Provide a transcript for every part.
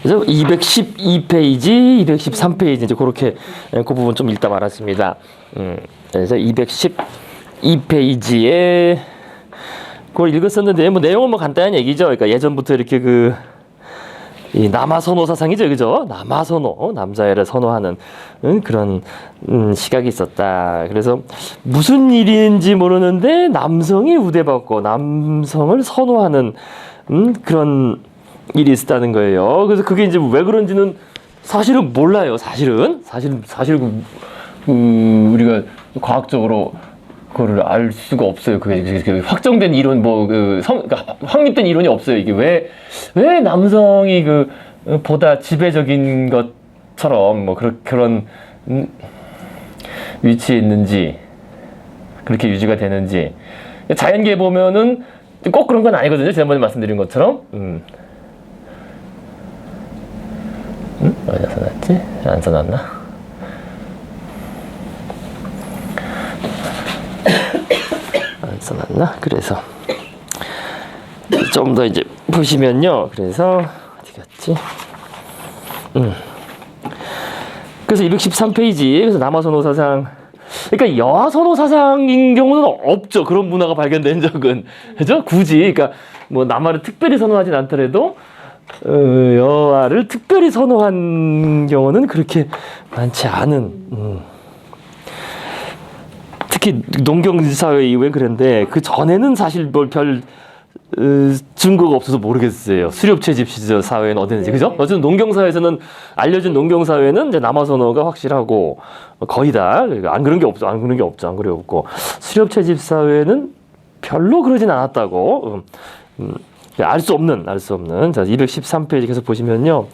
그래서 212페이지, 213페이지 이제 그렇게 그 부분 좀 읽다 말았습니다. 그래서 212페이지에 그걸 읽었었는데 뭐 내용은 뭐 간단한 얘기죠. 그러니까 예전부터 이렇게 이 남아선호 사상이죠, 그죠? 남아선호, 남자애를 선호하는 그런 시각이 있었다. 그래서 무슨 일인지 모르는데 남성이 우대받고 남성을 선호하는 그런 일이 있었다는 거예요. 그래서 그게 이제 왜 그런지는 사실은 몰라요. 사실 우리가 과학적으로 그거를 알 수가 없어요. 그게 확정된 이론 그러니까 확립된 이론이 없어요. 이게 왜 남성이 보다 지배적인 것처럼 뭐 그런 위치에 있는지 그렇게 유지가 되는지 자연계에 보면은 꼭 그런 건 아니거든요. 지난번에 말씀드린 것처럼. 어디다 써놨지? 안 써놨나? 안 써놨나? 그래서 좀 더 이제 보시면요. 그래서 어디 갔지? 그래서 213페이지. 그래서 남아선호 사상. 그러니까 여아선호 사상인 경우는 없죠. 그런 문화가 발견된 적은. 그죠? 굳이. 그러니까 뭐 남아를 특별히 선호하진 않더라도 여아를 특별히 선호한 경우는 그렇게 많지 않은. 특히 농경사회 이후에 그런데 그 전에는 사실 별 증거가 없어서 모르겠어요. 수렵채집 시절 사회는 어땠는지, 그죠? 어쨌든 농경사회에서는 알려진 농경사회는 이제 남아선호가 확실하고 거의 다 안 그런 게 없죠. 안 그런 게 없고 수렵채집 사회는 별로 그러진 않았다고 알 수 없는. 자, 213페이지 계속 보시면요.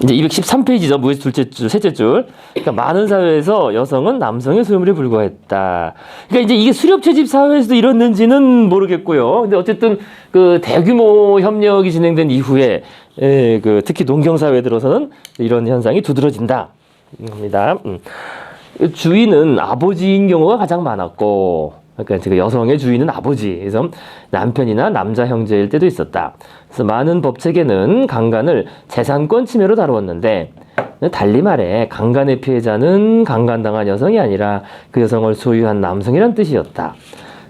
이제 213페이지죠. 무에서 둘째 줄, 셋째 줄. 그러니까 많은 사회에서 여성은 남성의 소유물에 불과했다. 그러니까 이제 이게 수렵채집 사회에서도 이랬는지는 모르겠고요. 근데 어쨌든 대규모 협력이 진행된 이후에 특히 농경 사회에 들어서는 이런 현상이 두드러진다. 입니다. 주인은 아버지인 경우가 가장 많았고, 그러니까 지금 여성의 주인은 아버지, 그래서 남편이나 남자 형제일 때도 있었다. 그래서 많은 법체계는 강간을 재산권 침해로 다루었는데, 달리 말해 강간의 피해자는 강간당한 여성이 아니라 그 여성을 소유한 남성이란 뜻이었다.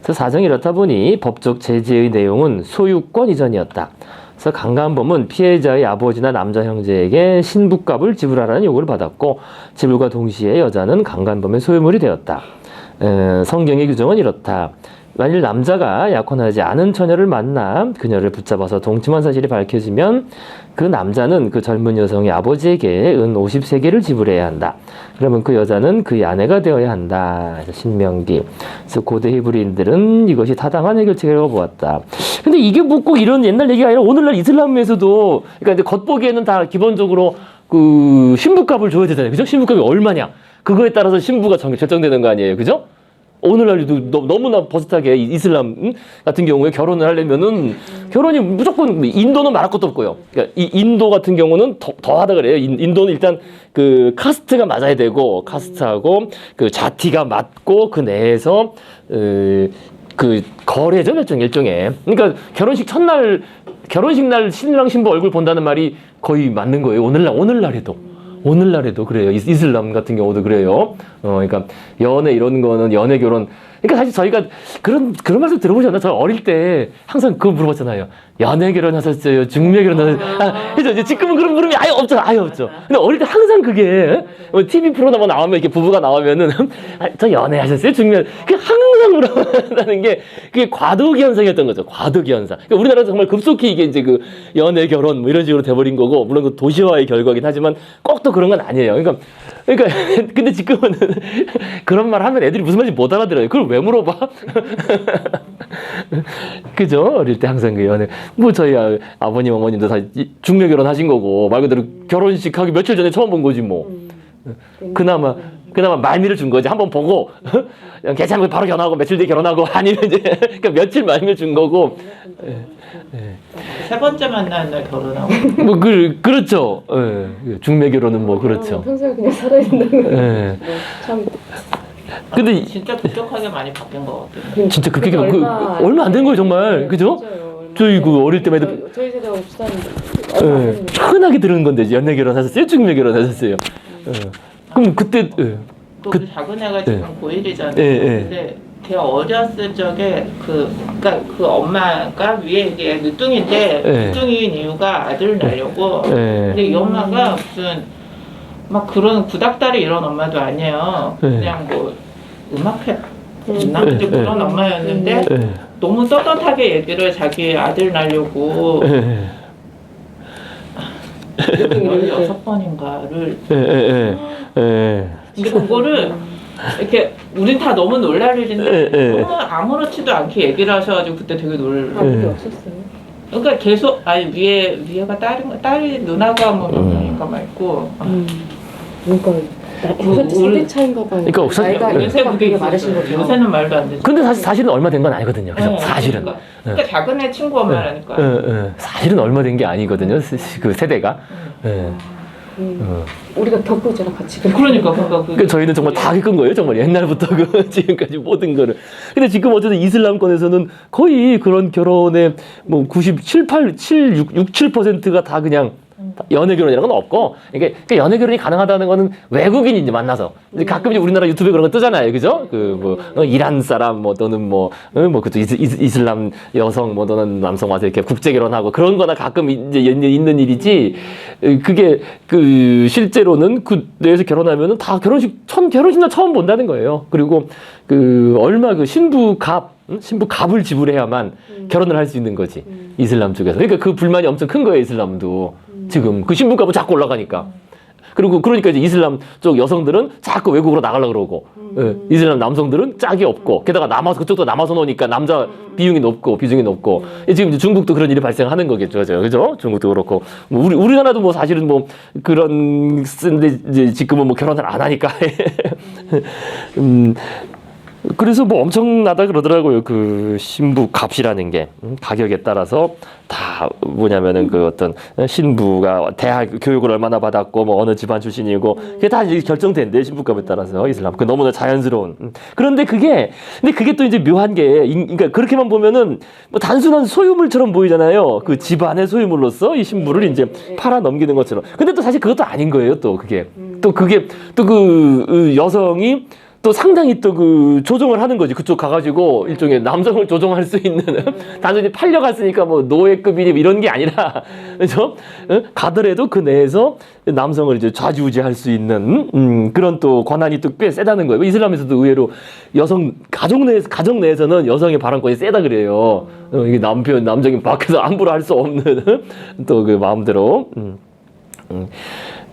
그래서 사정이 이렇다 보니 법적 제재의 내용은 소유권 이전이었다. 그래서 강간범은 피해자의 아버지나 남자 형제에게 신부값을 지불하라는 요구를 받았고, 지불과 동시에 여자는 강간범의 소유물이 되었다. 성경의 규정은 이렇다. 만일 남자가 약혼하지 않은 처녀를 만나 그녀를 붙잡아서 동침한 사실이 밝혀지면 그 남자는 그 젊은 여성의 아버지에게 은 50세겔을 지불해야 한다. 그러면 그 여자는 그의 아내가 되어야 한다. 신명기. 그래서 고대 히브리인들은 이것이 타당한 해결책이라고 보았다. 근데 이게 뭐 꼭 이런 옛날 얘기가 아니라 오늘날 이슬람에서도, 그러니까 이제 겉보기에는 다 기본적으로 신부값을 줘야 되잖아요. 그죠? 신부값이 얼마냐? 그거에 따라서 신부가 결정되는 거 아니에요. 그죠? 오늘날도 너무나 버젓하게 이슬람 같은 경우에 결혼을 하려면은 결혼이 무조건, 인도는 말할 것도 없고요. 그러니까 이 인도 같은 경우는 더 하다 그래요. 인도는 일단 카스트가 맞아야 되고, 카스트하고 자티가 맞고, 그 내에서 거래죠, 일종의. 그러니까 결혼식 날 신랑 신부 얼굴 본다는 말이 거의 맞는 거예요. 오늘날에도 그래요. 이슬람 같은 경우도 그래요. 그러니까 연애 이런 거는 연애 결혼. 그러니까 사실 저희가 그런 말씀 들어보셨나요? 저 어릴 때 항상 그거 물어봤잖아요. 연애 결혼하셨어요? 중매 결혼하셨어요? 그죠? 이제 지금은 그런 물음이 아예 없죠. 근데 어릴 때 항상 그게 TV 프로나 뭐 나오면 이렇게 부부가 나오면은 저 연애하셨어요? 중매. 그 항상 물어본다는 게 그게 과도기 현상이었던 거죠. 과도기 현상. 그러니까 우리나라는 정말 급속히 이게 이제 연애 결혼 뭐 이런 식으로 돼버린 거고, 물론 그 도시화의 결과긴 하지만 꼭 또 그런 건 아니에요. 그러니까 근데 지금은 그런 말 하면 애들이 무슨 말인지 못 알아들어요. 그걸 왜 물어봐? 그죠? 어릴 때 항상 연애. 뭐 저희 아버님 어머님도 다 중매 결혼하신 거고, 말 그대로 결혼식 하기 며칠 전에 처음 본 거지 뭐. 그나마 말미를 준 거지. 한번 보고 괜찮으면 바로 결혼하고 며칠 뒤에 결혼하고, 아니면 이제 그러니까 며칠 말미를 준 거고. 세 번째 만나는 날 결혼하고. 뭐 그렇죠. 중매 결혼은 뭐 그렇죠. 평소에 그냥 살아있는 참. 근데 진짜 급격하게 많이 바뀐 것 같아요. 진짜 그렇게 얼마 안 된 거예요, 정말. 그죠? 맞아요. 저희 그 어릴 때만 해도 저희 세대가 비슷한 흔하게 들은 건데 연애 결혼하셨어요? 중매 결혼하셨어요? 그럼 그때 그 작은 애가 지금 고1이잖아요. 예, 예. 근데 걔 어렸을 적에 그러니까 그 엄마가 위에 이게 늦둥인데 예. 늦둥이인 이유가 아들을 낳으려고. 예. 근데 이 엄마가 무슨 막 그런 구닥다리 이런 엄마도 아니에요. 예. 그냥 뭐 음악회 있나? 근데 예. 그런 엄마였는데 너무 떳떳하게 얘기를 자기 아들 낳으려고 16번인가를 근데 그거를 이렇게 우린 다 너무 놀랄 일인데 너무 아무렇지도 않게 얘기를 하셔가지고 그때 되게 아무도 없었어요. 그러니까 계속 아니 위에가 딸이 누나가 뭐 누나니까 말고 그러니까 이건 세대 차인가 봐요. 그러니까 나이가 요새 그게 그게 많으신 거죠. 요새는 말도 안 되죠. 근데 사실은 얼마 된 건 아니거든요. 그죠? 사실은. 그러니까 작은 애 친구 엄마라니까. 사실은 얼마 된 게 아니거든요. 그 세대가. 우리가 겪었잖아 같이. 그러니까 그 저희는 정말 다 겪은 거예요. 정말 옛날부터 그 지금까지 모든 거를. 근데 지금 어쨌든 이슬람권에서는 거의 그런 결혼의 뭐 97, 8, 7, 6, 7%가 다 그냥 연애 결혼이라는 건 없고, 그러니까 연애 결혼이 가능하다는 거는 외국인이 이제 만나서 이제 가끔 이제 우리나라 유튜브에 그런 거 뜨잖아요, 그죠? 그 뭐 이란 사람 뭐 또는 그또 이슬람 여성 뭐 또는 남성 와서 이렇게 국제 결혼하고 그런 거나 가끔 이제 있는 일이지. 그게 그 실제로는 그 내에서 결혼하면은 다 결혼식날 처음 본다는 거예요. 그리고 그 얼마 그 신부값을 지불해야만 결혼을 할 수 있는 거지. 이슬람 쪽에서. 그러니까 그 불만이 엄청 큰 거예요, 이슬람도. 지금 그 신부값은 자꾸 올라가니까. 그리고 그러니까 이제 이슬람 쪽 여성들은 자꾸 외국으로 나가려고 그러고, 이슬람 남성들은 짝이 없고, 게다가 그쪽도 남아서 노니까 남자 비중이 높고, 지금 이제 중국도 그런 일이 발생하는 거겠죠, 그죠? 중국도 그렇고, 뭐 우리나라도 뭐 사실은 뭐 그런 쓴데 이제 지금은 뭐 결혼을 안 하니까. 그래서 뭐 엄청나다 그러더라고요. 그 신부 값이라는 게 가격에 따라서 다 뭐냐면은 그 어떤 신부가 대학 교육을 얼마나 받았고 뭐 어느 집안 출신이고 그게 다 이제 결정된대 신부값에 따라서 이슬람. 그 너무나 자연스러운. 그런데 근데 그게 또 이제 묘한 게 그러니까 그렇게만 보면은 뭐 단순한 소유물처럼 보이잖아요. 그 집안의 소유물로서 이 신부를 이제 팔아 넘기는 것처럼. 근데 또 사실 그것도 아닌 거예요. 또 그게 또 그 여성이 또 상당히 또 그 조정을 하는 거지. 그쪽 가가지고 일종의 남성을 조정할 수 있는 단순히 팔려갔으니까 뭐 노예급이니 이런 게 아니라 그죠? 가더라도 그 내에서 남성을 이제 좌지우지할 수 있는 그런 또 권한이 또 꽤 세다는 거예요. 이슬람에서도 의외로 가정 내에서는 여성의 발언권이 세다 그래요. 이게 남성이 밖에서 함부로 할 수 없는 또 그 마음대로.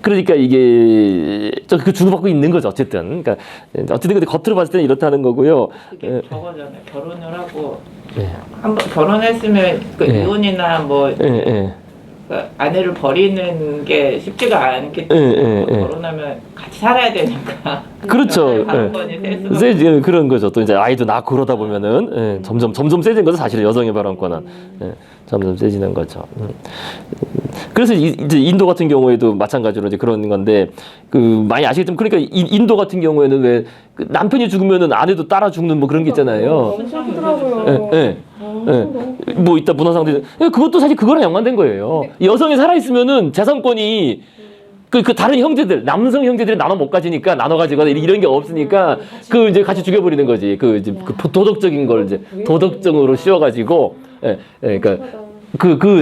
그러니까 이게 그 주고받고 있는 거죠. 어쨌든. 그러니까 어쨌든 근데 겉으로 봤을 때는 이렇다는 거고요. 그게 저거잖아요. 결혼을 하고 한번 결혼했으면 그 이혼이나 뭐 그 아내를 버리는 게 쉽지가 않기 때문에 결혼하면 같이 살아야 되니까. 그렇죠. 발언권이 세지 그런 거죠. 또 이제 아이도 낳고 그러다 보면은 점점 세지는 거죠. 사실은 여성의 발언권은 점점 세지는 거죠. 그래서 이제 인도 같은 경우에도 마찬가지로 이제 그런 건데 그 많이 아시겠지만 그러니까 인도 같은 경우에는 왜 그 남편이 죽으면은 아내도 따라 죽는 뭐 그런 게 있잖아요. 너무 슬프더라고요. 뭐 이따 문화상대 그것도 사실 그거랑 연관된 거예요. 여성이 살아 있으면은 재산권이 그 다른 형제들 남성 형제들이 나눠 못 가지니까 나눠 가지거나 이런 게 없으니까 그 이제 같이 죽여버리는 거지. 그 이제 그 도덕적인 걸 이제 도덕적으로 씌워가지고 그러니까.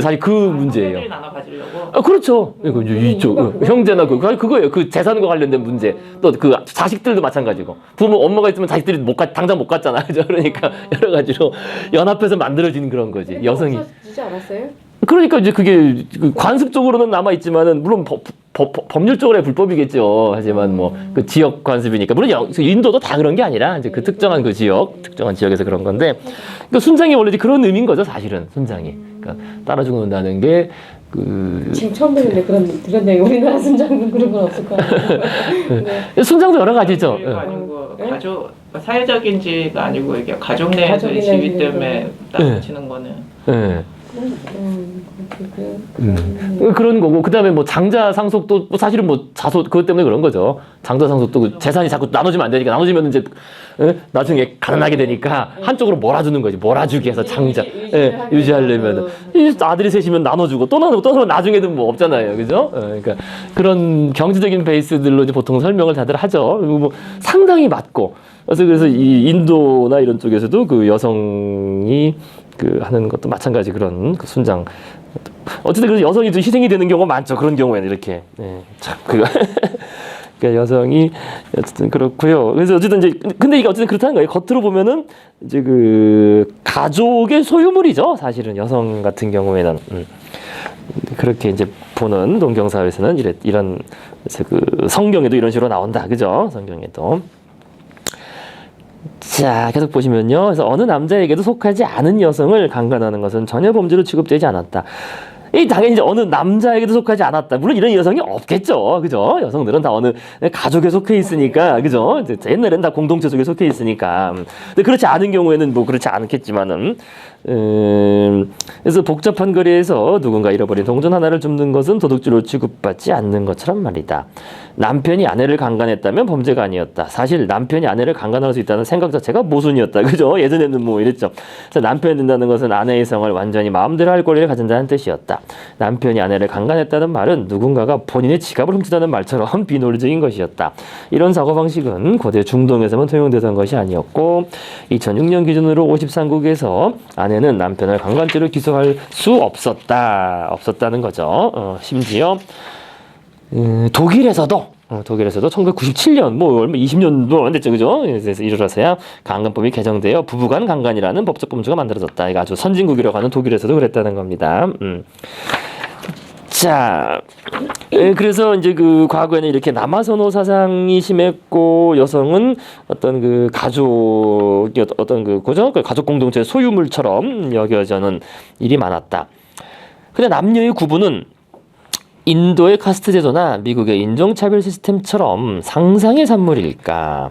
사실 그 문제예요. 나눠 가지려고. 그렇죠. 이거 이쪽 형제나 그거예요. 그 재산과 관련된 문제. 또 그 자식들도 마찬가지고. 엄마가 있으면 자식들이 당장 못 갔잖아. 그러니까 여러 가지로 연합해서 만들어지는 그런 거지. 여성이. 없어지지 않았어요? 그러니까 이제 그게 관습적으로는 남아 있지만은 물론 법률적으로야 불법이겠죠. 하지만 뭐 그 지역 관습이니까 물론 인도도 다 그런 게 아니라 이제 그 특정한 지역에서 그런 건데 그러니까 순장이 원래 이제 그런 의미인 거죠. 사실은 순장이 그러니까 따라 죽는다는 게 지금 처음 듣는데 그런 내용 우리나라 순장은 그런 건 없을 거 아니에요. 네. 순장도 여러 가지죠. 아니고 가족 사회적인지가 아니고 이게 가족 내에서의 지위 때문에 따로 치는 거는. 그런 거고 그다음에 뭐 장자 상속도 뭐 사실은 뭐 자소 그것 때문에 그런 거죠. 장자 상속도 그 재산이 자꾸 나눠지면 안 되니까 나눠지면 이제 나중에 가난하게 되니까 한쪽으로 몰아주는 거지. 몰아주기 해서 장자 유지하려면 아들이 셋이면 나눠주고 또 나누고 또 나중에는 뭐 없잖아요, 그죠? 그러니까 그런 경제적인 베이스들로 이제 보통 설명을 다들 하죠. 그리고 뭐 상당히 맞고 그래서 이 인도나 이런 쪽에서도 그 여성이 그 하는 것도 마찬가지 그런 그 순장. 어쨌든 그래서 여성이 좀 희생이 되는 경우가 많죠. 그런 경우에는 이렇게 참 그거. 그러니까 여성이 어쨌든 그렇고요. 그래서 어쨌든 이제 근데 이게 어쨌든 그렇다는 거예요. 겉으로 보면은 이제 그 가족의 소유물이죠. 사실은 여성 같은 경우에는 그렇게 이제 보는 동경 사회에서는 이런 그래서 그 성경에도 이런 식으로 나온다, 그죠? 성경에도. 자, 계속 보시면요. 그래서 어느 남자에게도 속하지 않은 여성을 강간하는 것은 전혀 범죄로 취급되지 않았다. 이 당연히 이제 어느 남자에게도 속하지 않았다. 물론 이런 여성이 없겠죠, 그죠? 여성들은 다 어느 가족에 속해 있으니까, 그죠? 옛날에는 다 공동체 속에 속해 있으니까. 근데 그렇지 않은 경우에는 뭐 그렇지 않겠지만은. 그래서 복잡한 거리에서 누군가 잃어버린 동전 하나를 줍는 것은 도둑질로 취급받지 않는 것처럼 말이다. 남편이 아내를 강간했다면 범죄가 아니었다. 사실 남편이 아내를 강간할 수 있다는 생각 자체가 모순이었다. 그죠? 예전에는 뭐 이랬죠. 그래서 남편이 된다는 것은 아내의 성을 완전히 마음대로 할 권리를 가진다는 뜻이었다. 남편이 아내를 강간했다는 말은 누군가가 본인의 지갑을 훔치다는 말처럼 비논리적인 것이었다. 이런 사고방식은 고대 중동에서만 통용되던 것이 아니었고 2006년 기준으로 53국에서 아내는 남편을 강간죄로 기소할 수 없었다는 거죠. 심지어 독일에서도 1997년 뭐 얼마 20년도 안 됐죠, 그죠? 그래서 이르러서야 강간법이 개정되어 부부간 강간이라는 법적 범죄가 만들어졌다. 이거 아주 선진국이라고 하는 독일에서도 그랬다는 겁니다. 자, 그래서 이제 그 과거에는 이렇게 남아선호 사상이 심했고 여성은 어떤 그 가족 어떤 그 그죠? 그 가족 공동체의 소유물처럼 여겨지는 일이 많았다. 근데 남녀의 구분은 인도의 카스트 제도나 미국의 인종차별 시스템처럼 상상의 산물일까?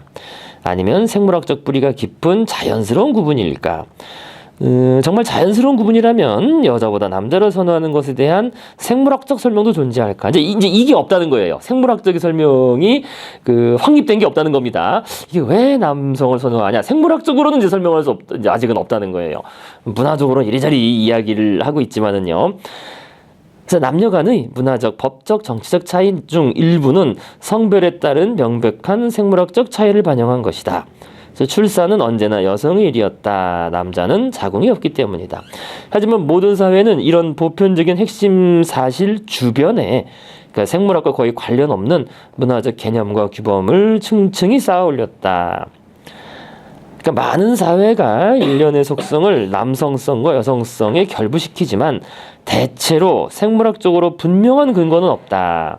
아니면 생물학적 뿌리가 깊은 자연스러운 구분일까? 정말 자연스러운 구분이라면 여자보다 남자를 선호하는 것에 대한 생물학적 설명도 존재할까? 이제 이게 없다는 거예요. 생물학적인 설명이 그 확립된 게 없다는 겁니다. 이게 왜 남성을 선호하냐? 생물학적으로는 이제 설명할 수 이제 아직은 없다는 거예요. 문화적으로는 이리저리 이야기를 하고 있지만은요. 그래서 남녀 간의 문화적, 법적, 정치적 차이 중 일부는 성별에 따른 명백한 생물학적 차이를 반영한 것이다. 그래서 출산은 언제나 여성의 일이었다. 남자는 자궁이 없기 때문이다. 하지만 모든 사회는 이런 보편적인 핵심 사실 주변에 그러니까 생물학과 거의 관련 없는 문화적 개념과 규범을 층층이 쌓아 올렸다. 그러니까 많은 사회가 일련의 속성을 남성성과 여성성에 결부시키지만 대체로 생물학적으로 분명한 근거는 없다.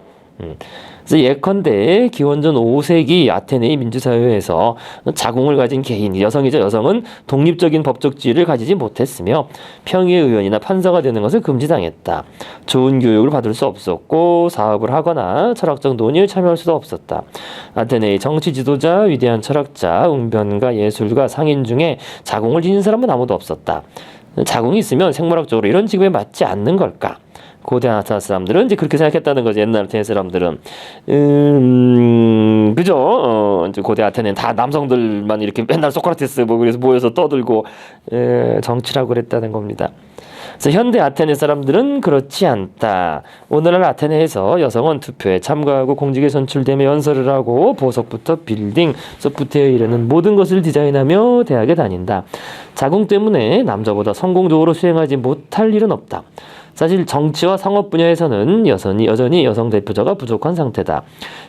그래서 예컨대 기원전 5세기 아테네의 민주사회에서 자궁을 가진 개인, 여성이죠. 여성은 독립적인 법적 지위를 가지지 못했으며 평의의원이나 판사가 되는 것을 금지당했다. 좋은 교육을 받을 수 없었고 사업을 하거나 철학적 논의에 참여할 수도 없었다. 아테네의 정치 지도자, 위대한 철학자, 웅변가, 예술가, 상인 중에 자궁을 지닌 사람은 아무도 없었다. 자궁이 있으면 생물학적으로 이런 직업에 맞지 않는 걸까? 고대 아테네 사람들은 이제 그렇게 생각했다는 거죠. 옛날 아테네 사람들은. 그죠? 이제 고대 아테네는 다 남성들만 이렇게 맨날 소크라테스 뭐 그래서 모여서 떠들고 정치라고 그랬다는 겁니다. 그래서 현대 아테네 사람들은 그렇지 않다. 오늘날 아테네에서 여성은 투표에 참가하고 공직에 선출되며 연설을 하고 보석부터 빌딩, 소프트웨어에 이르는 모든 것을 디자인하며 대학에 다닌다. 자궁 때문에 남자보다 성공적으로 수행하지 못할 일은 없다. 사실 정치와 상업 분야에서는 여전히 여성 대표자가 부족한 상태다.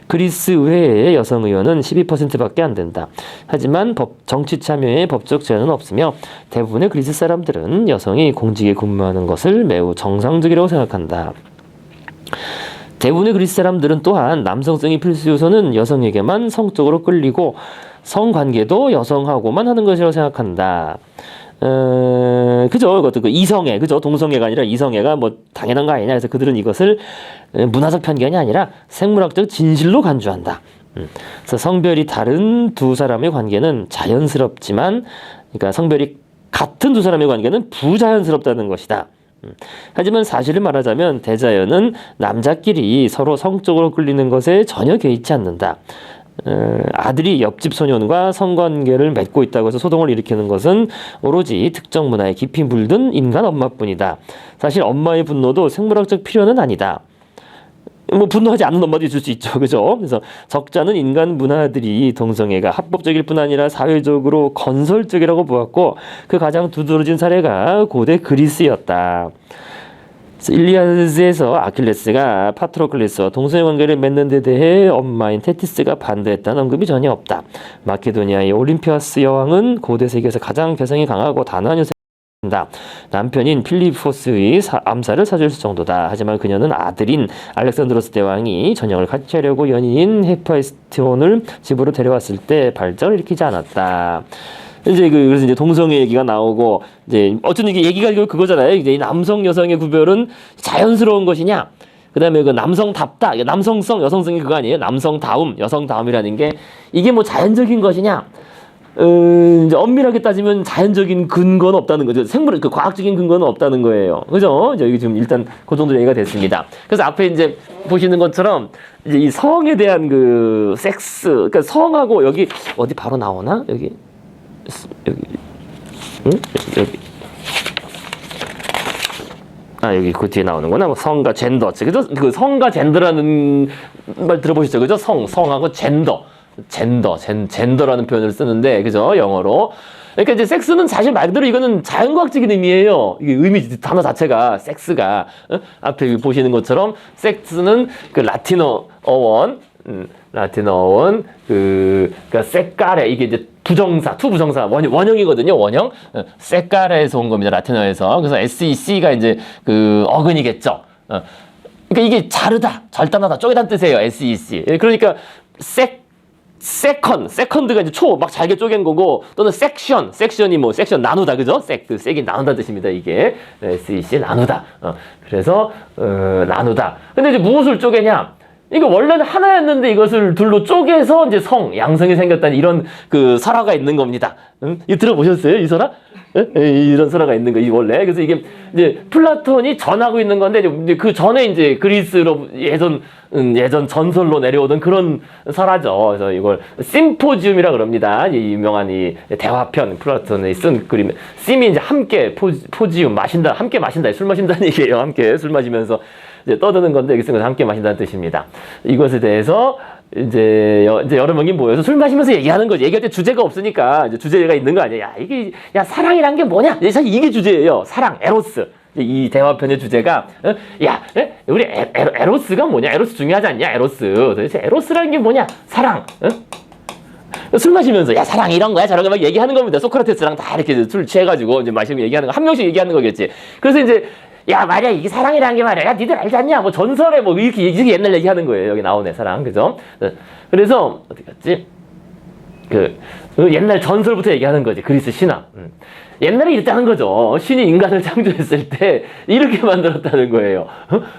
그리스 의회의 여성 의원은 12%밖에 안 된다. 하지만 정치 참여에 법적 제한은 없으며 대부분의 그리스 사람들은 여성이 공직에 근무하는 것을 매우 정상적이라고 생각한다. 대부분의 그리스 사람들은 또한 남성성이 필수 요소는 여성에게만 성적으로 끌리고 성관계도 여성하고만 하는 것이라고 생각한다. 그죠? 그것도 그 이성애, 그죠? 동성애가 아니라 이성애가 뭐 당연한 거 아니냐. 그래서 그들은 이것을 문화적 편견이 아니라 생물학적 진실로 간주한다. 그래서 성별이 다른 두 사람의 관계는 자연스럽지만, 그러니까 성별이 같은 두 사람의 관계는 부자연스럽다는 것이다. 하지만 사실을 말하자면 대자연은 남자끼리 서로 성적으로 끌리는 것에 전혀 개의치 않는다. 아들이 옆집 소년과 성관계를 맺고 있다고 해서 소동을 일으키는 것은 오로지 특정 문화에 깊이 물든 인간 엄마뿐이다. 사실 엄마의 분노도 생물학적 필요는 아니다. 뭐 분노하지 않는 엄마도 있을 수 있죠, 그죠? 그래서 적잖은 인간 문화들이 동성애가 합법적일 뿐 아니라 사회적으로 건설적이라고 보았고 그 가장 두드러진 사례가 고대 그리스였다. 일리아드에서 아킬레스가 파트로클레스와 동성애 관계를 맺는 데 대해 엄마인 테티스가 반대했다는 언급이 전혀 없다. 마케도니아의 올림피아스 여왕은 고대 세계에서 가장 개성이 강하고 단호한 여성이다. 남편인 필리포스의 암살을 사주했을 정도다. 하지만 그녀는 아들인 알렉산드로스 대왕이 전형을 같이 하려고 연인인 헤파이스티온을 집으로 데려왔을 때 발작을 일으키지 않았다. 이제 그래서 이제 동성애 얘기가 나오고 이제 어쨌든 이게 얘기가 그거잖아요. 이제 남성 여성의 구별은 자연스러운 것이냐? 그다음에 그 남성답다, 남성성, 여성성이 그거 아니에요? 남성다움, 여성다움이라는 게 이게 뭐 자연적인 것이냐? 이제 엄밀하게 따지면 자연적인 근거는 없다는 거죠. 생물 그 과학적인 근거는 없다는 거예요. 그죠? 여기 지금 일단 그 정도 얘기가 됐습니다. 그래서 앞에 이제 보시는 것처럼 이제 이 성에 대한 그 섹스, 그러니까 성하고 여기 어디 바로 나오나? 여기 응? 여기 여기 그 뒤에 나오는구나. 뭐 성과 젠더, 그죠? 그 성과 젠더라는 말 들어보셨죠? 그죠? 성하고 젠더라는 표현을 쓰는데, 그죠? 영어로. 그러니까 이제 섹스는 사실 말 그대로 이거는 자연과학적인 의미예요. 이게 단어 자체가 섹스가 앞에 보시는 것처럼 섹스는 그 라틴어 어원 그러니까 세카레 이게 이제 투부정사 원형이거든요. 원형 세카레에서 온 겁니다. 라틴어에서. 그래서 SEC가 이제 그 어근이겠죠. 그러니까 이게 자르다, 절단하다, 쪼개다는 뜻이에요. SEC. 그러니까 세컨드가 이제 막 잘게 쪼갠 거고, 또는 섹션이 뭐 섹션 나누다, 그죠? 세긴 나누다 뜻입니다. 이게 SEC 나누다. 그래서 나누다. 근데 이제 무엇을 쪼개냐? 이거 원래는 하나였는데 이것을 둘로 쪼개서 이제 양성이 생겼다는 이런 그 설화가 있는 겁니다. 이거 들어보셨어요? 이 설화? 이런 설화가 있는 거, 이 원래. 그래서 이게 이제 플라톤이 전하고 있는 건데, 이제 그 전에 이제 그리스로 예전 전설로 내려오던 그런 설화죠. 그래서 이걸 심포지움이라 그럽니다. 이 유명한 이 대화편, 플라톤이 쓴 그림. 심이 이제 함께, 포지움, 함께 마신다, 술 마신다는 얘기예요. 함께 술 마시면서 이제 떠드는 건데, 여기 쓴 건 함께 마신다는 뜻입니다. 이것에 대해서 이제 여러 명이 모여서 술 마시면서 얘기하는 거지. 얘기할 때 주제가 없으니까 이제 주제가 있는 거 아니야. 사랑이란 게 뭐냐? 사실 이게 주제예요. 사랑, 에로스. 이 대화편의 주제가 우리 에로스가 뭐냐? 에로스 중요하지 않냐? 에로스. 도대체 에로스라는 게 뭐냐? 사랑. 술 마시면서 사랑 이런 거야 저런 거 막 얘기하는 겁니다. 소크라테스랑 다 이렇게 술 취해가지고 이제 마시면 얘기하는 거 한 명씩 얘기하는 거겠지. 그래서 이제 말이야, 이게 사랑이라는 게 말이야. 니들 알지 않냐? 뭐 전설에 뭐 이렇게 옛날 얘기하는 거예요. 여기 나오네, 사랑. 그죠? 그래서, 어디 갔지? 옛날 전설부터 얘기하는 거지. 그리스 신화. 옛날에 이랬다는 거죠. 신이 인간을 창조했을 때 이렇게 만들었다는 거예요.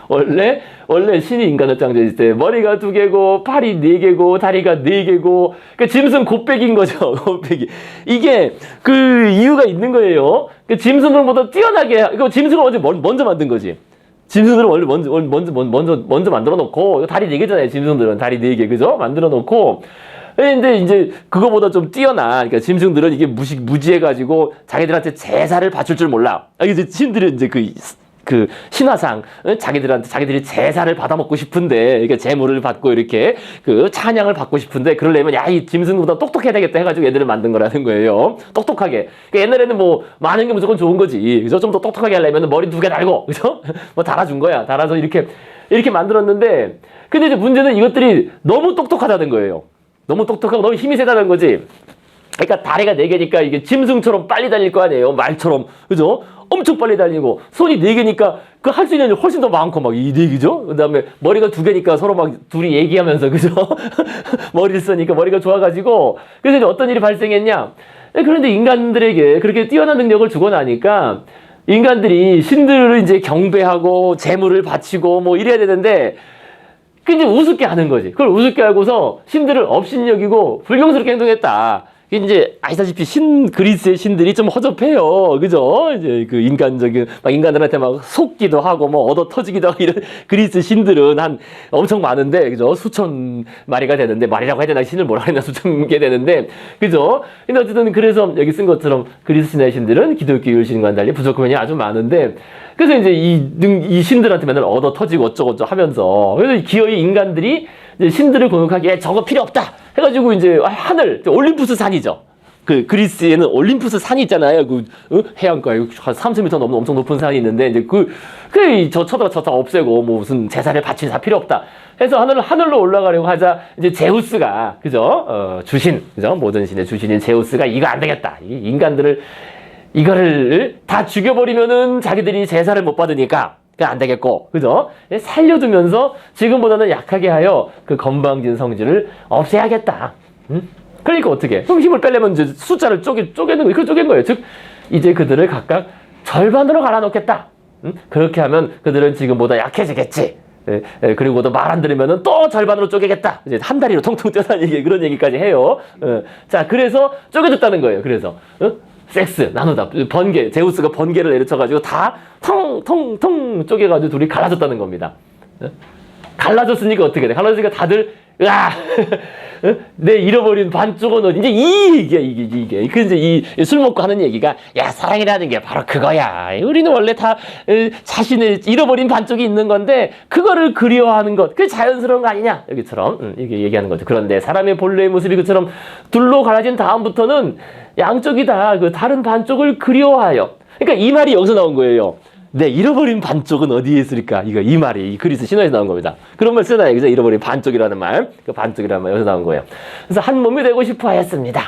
원래 신이 인간을 창조했을 때 머리가 2개고 팔이 4개고 다리가 4개고 그러니까 짐승 곱빼기인 거죠. 곱빼기. 이게 그 이유가 있는 거예요. 그 짐승들보다 뛰어나게 짐승을 먼저 만든 거지. 짐승들은 원래 먼저 만들어 놓고 다리 4개잖아요. 짐승들은 다리 4개, 그죠? 만들어 놓고 근데 이제 그거보다 좀 뛰어나. 그러니까 짐승들은 이게 무지해가지고 자기들한테 제사를 바칠 줄 몰라. 이제 신들은 이제 그 신화상 자기들이 제사를 받아먹고 싶은데, 그러니까 제물을 받고 이렇게 그 찬양을 받고 싶은데, 그러려면 이 짐승보다 똑똑해야 되겠다 해가지고 애들을 만든 거라는 거예요. 똑똑하게. 그러니까 옛날에는 뭐 많은 게 무조건 좋은 거지. 그죠? 좀 더 똑똑하게 하려면 머리 2개 달고, 그죠? 뭐 달아준 거야. 달아서 이렇게 만들었는데, 근데 이제 문제는 이것들이 너무 똑똑하다는 거예요. 너무 똑똑하고 너무 힘이 세다는 거지. 그러니까 다리가 4개니까 이게 짐승처럼 빨리 달릴 거 아니에요. 말처럼. 그죠? 엄청 빨리 달리고, 손이 4개니까 그 할 수 있는 일 훨씬 더 많고, 막 이 4개죠? 그 다음에 머리가 2개니까 서로 막 둘이 얘기하면서, 그죠? 머리를 쓰니까 머리가 좋아가지고, 그래서 이제 어떤 일이 발생했냐? 그런데 인간들에게 그렇게 뛰어난 능력을 주고 나니까, 인간들이 신들을 이제 경배하고, 제물을 바치고, 뭐 이래야 되는데, 이제 우습게 하는 거지. 그걸 우습게 하고서 신들을 업신여기고 불경스럽게 행동했다. 이제 아시다시피 그리스의 신들이 좀 허접해요. 그죠? 이제 그 인간적인, 막 인간들한테 막 속기도 하고, 뭐 얻어 터지기도 하고, 이런 그리스 신들은 한 엄청 많은데, 그죠? 수천 마리가 되는데, 말이라고 해야 되나? 신을 뭐라 해야 되나? 수천 개 되는데, 그죠? 근데 어쨌든 그래서 여기 쓴 것처럼 그리스 신의 신들은 기독교 율신과는 달리 부족한 면이 아주 많은데, 그래서 이제 이 신들한테 맨날 얻어 터지고 어쩌고저쩌고 하면서, 그래서 기어이 인간들이 이제 신들을 공격하기에 저거 필요 없다! 해가지고 이제 하늘, 올림푸스 산이죠. 그 그리스에는 올림푸스 산이 있잖아요. 그 해안가에 한 30m 넘는 엄청 높은 산이 있는데 이제 저 쳐다 없애고 뭐 무슨 제사를 바칠 다 필요 없다. 해서 하늘로 올라가려고 하자 이제 제우스가 그죠? 주신 그죠? 모든 신의 주신인 제우스가 이거 안 되겠다. 이 인간들을 이거를 다 죽여버리면은 자기들이 제사를 못 받으니까 안 되겠고, 그죠? 살려두면서 지금보다는 약하게 하여 그 건방진 성질을 없애야겠다. 그러니까 어떻게? 그럼 힘을 빼려면 이제 숫자를 쪼개는 거예요. 그 쪼갠 거예요. 즉, 이제 그들을 각각 절반으로 갈아놓겠다. 그렇게 하면 그들은 지금보다 약해지겠지. 그리고 또 말 안 들으면은 또 절반으로 쪼개겠다. 이제 한 다리로 통통 뛰어다니는 얘기, 그런 얘기까지 해요. 자, 그래서 쪼개줬다는 거예요. 그래서. 섹스, 나누다, 번개, 제우스가 번개를 내려쳐가지고 다 텅텅텅 쪼개가지고 둘이 갈라졌다는 겁니다. 갈라졌으니까 어떻게 돼? 갈라졌으니까 다들, 내 잃어버린 반쪽은 어디? 이제 이게. 그 이제 이 술 먹고 하는 얘기가, 야, 사랑이라는 게 바로 그거야. 우리는 원래 다 자신의 잃어버린 반쪽이 있는 건데, 그거를 그리워하는 것, 그게 자연스러운 거 아니냐? 여기처럼, 이렇게 얘기하는 거죠. 그런데 사람의 본래의 모습이 그처럼 둘로 갈라진 다음부터는 양쪽이 다 그 다른 반쪽을 그리워하여. 그러니까 이 말이 여기서 나온 거예요. 내 잃어버린 반쪽은 어디에 있을까? 이 말이 이 그리스 신화에서 나온 겁니다. 그런 말 쓰나요? 그래서 잃어버린 반쪽이라는 말, 그 반쪽이라는 말 여기서 나온 거예요. 그래서 한 몸이 되고 싶어 하였습니다.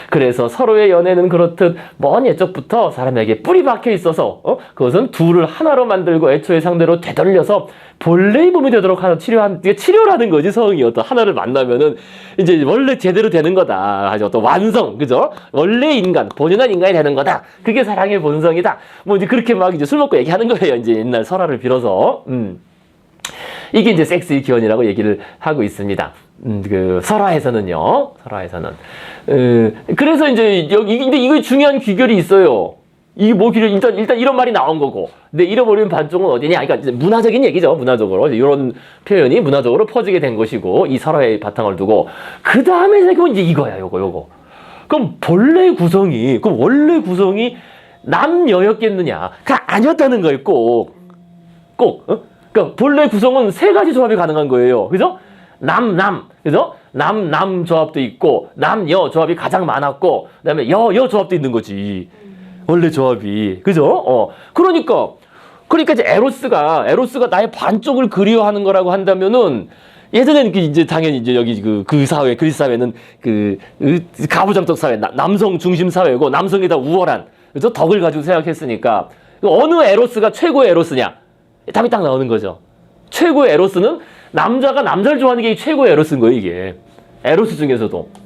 그래서 서로의 연애는 그렇듯 먼 예적부터 사람에게 뿌리 박혀 있어서 그것은 둘을 하나로 만들고 애초의 상대로 되돌려서 본래의 몸이 되도록 하는 치료라는 거지. 성이 어떤 하나를 만나면은 이제 원래 제대로 되는 거다. 아주 어떤 완성, 그죠? 원래 인간, 본연한 인간이 되는 거다. 그게 사랑의 본성이다. 뭐 이제 그렇게 막 이제 술 먹고 얘기하는 거예요. 이제 옛날 설화를 빌어서. 이게 이제 섹스의 기원이라고 얘기를 하고 있습니다. 그 설화에서는요. 그래서 이제 근데 이거 중요한 귀결이 있어요. 이게 뭐 일단 이런 말이 나온 거고, 내 잃어버린 반쪽은 어디냐? 그러니까 이제 문화적인 얘기죠. 문화적으로 이런 표현이 문화적으로 퍼지게 된 것이고, 이 설화의 바탕을 두고 그 다음에 이제 이거야, 요거. 그럼 원래 구성이 남녀였겠느냐? 아니었다는 거예요. 꼭. 그러니까 본래 구성은 세 가지 조합이 가능한 거예요. 그죠? 그죠? 남 조합도 있고, 남여 조합이 가장 많았고, 그다음에 여 조합도 있는 거지. 원래 조합이. 그죠? 그러니까 이제 에로스가 나의 반쪽을 그리워하는 거라고 한다면은, 예전에는 이제 당연히 이제 여기 그 사회, 그리스 사회는 가부장적 사회, 남성 중심 사회고, 남성이 다 우월한, 그죠? 덕을 가지고 생각했으니까, 어느 에로스가 최고의 에로스냐? 답이 딱 나오는 거죠. 최고의 에로스는 남자가 남자를 좋아하는 게 최고의 에로스인 거예요, 이게. 에로스 중에서도.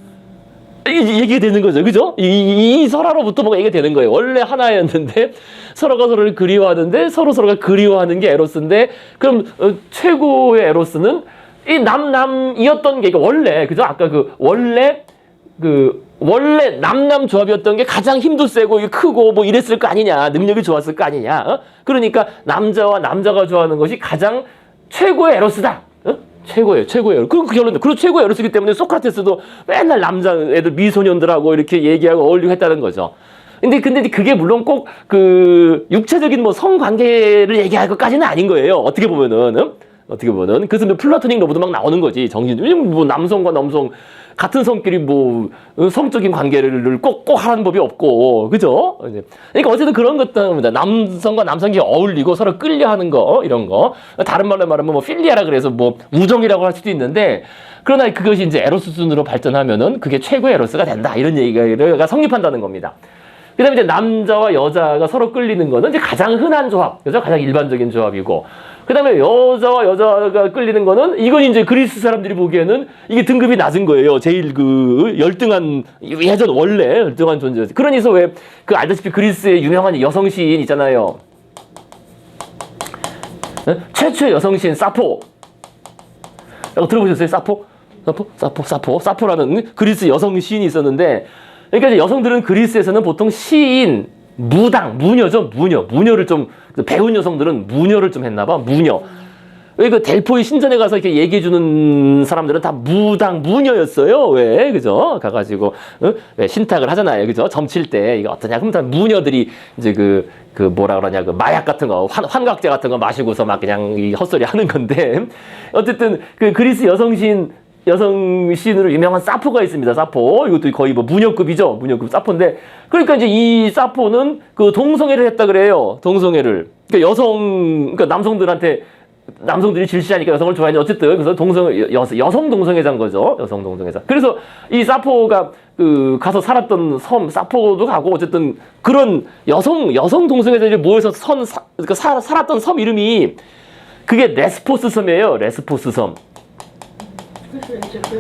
얘기가 되는 거죠. 그죠? 이 설화로부터 뭐가 얘기가 되는 거예요. 원래 하나였는데 서로가 서로를 그리워하는데 서로가 그리워하는 게 에로스인데, 그럼 최고의 에로스는 이 남이었던 게, 원래, 그죠? 아까 원래 남남 조합이었던 게 가장 힘도 세고 크고 뭐 이랬을 거 아니냐. 능력이 좋았을 거 아니냐. 그러니까 남자와 남자가 좋아하는 것이 가장 최고의 에로스다. 최고예요. 그 결론도. 그리고 최고의 에로스이기 때문에 소크라테스도 맨날 남자 애들 미소년들하고 이렇게 얘기하고 어울리고 했다는 거죠. 근데 그게 물론 꼭 육체적인 뭐 성관계를 얘기할 것까지는 아닌 거예요. 어떻게 보면은. 그래서 뭐 플라토닉 러브도 막 나오는 거지. 뭐 남성과 남성 같은 성끼리 뭐 성적인 관계를 꼭 하라는 법이 없고, 그죠? 그러니까 어쨌든 그런 것들입니다. 남성과 남성이 어울리고 서로 끌려하는 거, 이런 거. 다른 말로 말하면 뭐 필리아라 그래서 뭐 우정이라고 할 수도 있는데, 그러나 그것이 이제 에로스 수준으로 발전하면은 그게 최고의 에로스가 된다. 이런 얘기가 성립한다는 겁니다. 그 다음에 이제 남자와 여자가 서로 끌리는 거는 이제 가장 흔한 조합, 그죠? 가장 일반적인 조합이고, 그 다음에 여자와 여자가 끌리는 거는, 이건 이제 그리스 사람들이 보기에는 이게 등급이 낮은 거예요. 제일 열등한, 예전 원래 열등한 존재였어요. 그러니까 왜, 알다시피 그리스의 유명한 여성 시인 있잖아요. 최초의 여성 시인 사포. 라고 들어보셨어요? 사포라는 그리스 여성 시인이 있었는데, 그러니까 이제 여성들은 그리스에서는 보통 시인, 무당, 무녀죠, 무녀를 좀 배운 여성들은 무녀를 좀 했나 봐, 무녀. 왜 그 델포이 신전에 가서 이렇게 얘기해 주는 사람들은 다 무당, 무녀였어요. 왜? 그죠? 가가지고, 왜 신탁을 하잖아요. 그죠? 점칠 때, 이거 어떠냐. 그럼 다 무녀들이 이제 그 뭐라 그러냐. 그 마약 같은 거, 환각제 같은 거 마시고서 막 그냥 이 헛소리 하는 건데. 어쨌든 그 그리스 여성 시인으로 유명한 사포가 있습니다. 사포. 이것도 거의 뭐 무녀급이죠. 무녀급 사포인데. 그러니까 이제 이 사포는 그 동성애를 했다 그래요. 동성애를. 그러니까 남성들이 질시하니까 여성을 좋아하니 어쨌든 그래서 여성 동성애자인 거죠. 여성 동성애자. 그래서 이 사포가 그 가서 살았던 섬 사포도 가고 어쨌든 그런 여성 동성애자들이 모여서 그러니까 살았던 섬 이름이 그게 레스포스 섬이에요. 레스포스 섬.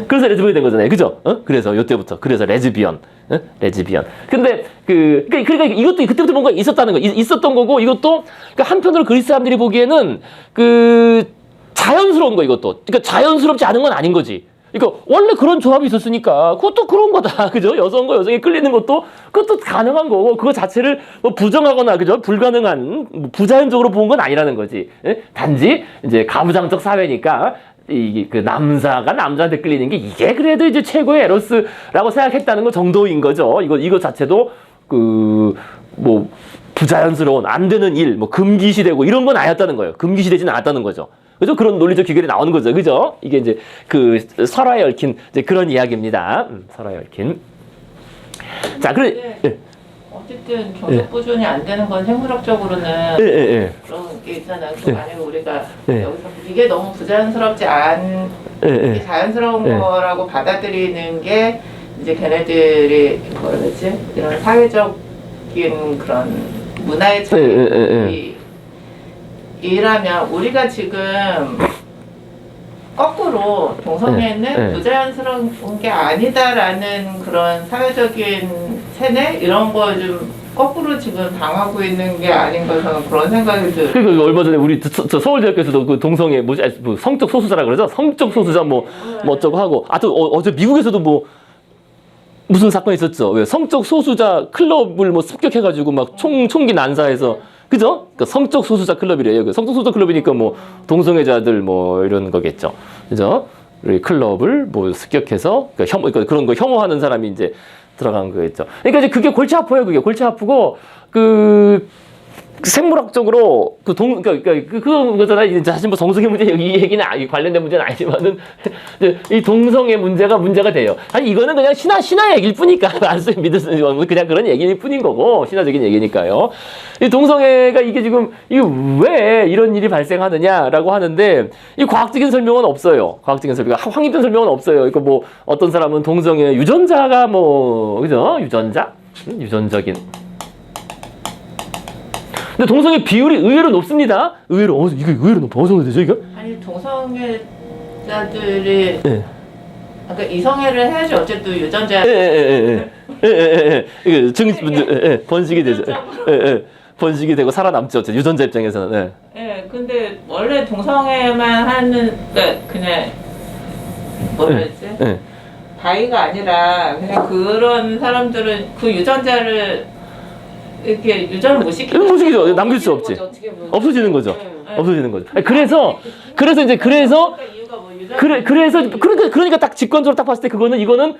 그래서 레즈비언이 된 거잖아요. 그죠? 그래서 요때부터. 그래서 레즈비언. 레즈비언. 근데 그러니까 이것도 그때부터 뭔가 있었다는 거. 있었던 거고 이것도 그러니까 한편으로 그리스 사람들이 보기에는 그 자연스러운 거 이것도. 그러니까 자연스럽지 않은 건 아닌 거지. 그러니까 원래 그런 조합이 있었으니까 그것도 그런 거다. 그죠? 여성과 여성이 끌리는 것도 그것도 가능한 거고 그거 자체를 뭐 부정하거나 그죠? 불가능한 부자연적으로 본 건 아니라는 거지. 단지 이제 가부장적 사회니까 이게 그 남자가 남자한테 끌리는 게 이게 그래도 이제 최고의 에로스라고 생각했다는 거 정도인 거죠. 이거 자체도 그 뭐 부자연스러운 안 되는 일, 뭐 금기시되고 이런 건 아니었다는 거예요. 금기시되지는 않았다는 거죠. 그죠? 그런 논리적 귀결이 나오는 거죠. 그죠? 이게 이제 그 설화에 얽힌 이제 그런 이야기입니다. 설화에 얽힌. 자, 그래. 예. 어쨌든 종족 보존이 안 되는 건 생물학적으로는 그런 게 있잖아요. 만약에 우리가 여기서 이게 너무 부자연스럽지 이게 자연스러운 거라고 받아들이는 게 이제 걔네들이 뭐라 그러지? 이런 사회적인 그런 문화의 차이라면 우리가 지금 거꾸로 동성애는 부자연스러운 게 아니다라는 그런 사회적인 세뇌 이런 거 좀 거꾸로 지금 당하고 있는 게 아닌가 저는 그런 생각이 들어요. 그러니까 얼마 전에 우리 저 서울대학교에서도 그 동성애 뭐 성적 소수자라 그러죠? 성적 소수자 뭐 어쩌고 하고 또 어제 미국에서도 뭐 무슨 사건이 있었죠? 왜 성적 소수자 클럽을 뭐 습격해가지고 막 총기 난사해서 그죠? 그러니까 성적 소수자 클럽이래요. 성적 소수자 클럽이니까 뭐 동성애자들 뭐 이런 거겠죠. 그죠? 클럽을 뭐 습격해서 그러니까 그런 거 혐오하는 사람이 이제 들어간 거겠죠. 그러니까 이제 그게 골치 아파요. 그게 골치 아프고 그 생물학적으로 그거잖아요. 이제 사실 뭐 동성애 문제 이 얘기는 관련된 문제는 아니지만은 이 동성애 문제가 돼요. 아니 이거는 그냥 신화 얘기일 뿐이니까 안 쓰면 믿을 수 있는 그냥 그런 얘기일 뿐인 거고 신화적인 얘기니까요. 이 동성애가 이게 지금 이게 왜 이런 일이 발생하느냐라고 하는데 이 과학적인 설명은 없어요. 과학적인 설명, 확립된 설명은 없어요. 그러니까 뭐 어떤 사람은 동성애 유전자가 뭐 그죠? 유전적인. 근데 동성애 비율이 의외로 높습니다. 의외로 이거 의외로 높아. 어디서 되죠 이거? 아니 동성애자들이 그러니까 이성애를 해야지 어쨌든 유전자. 이게 번식이 되죠. 번식이 되고 살아남죠. 유전자 입장에서는. 근데 원래 동성애만 하는 그냥 뭐라 그랬지? 바이가 아니라 그냥 그런 사람들은 그 유전자를 이렇게 유전을 못 시키죠. 못 시키죠. 남길 수 없지. 없어지는 거죠. 없어지는 거죠. 그래서 그러니까 딱 직관적으로 딱 봤을 때 이거는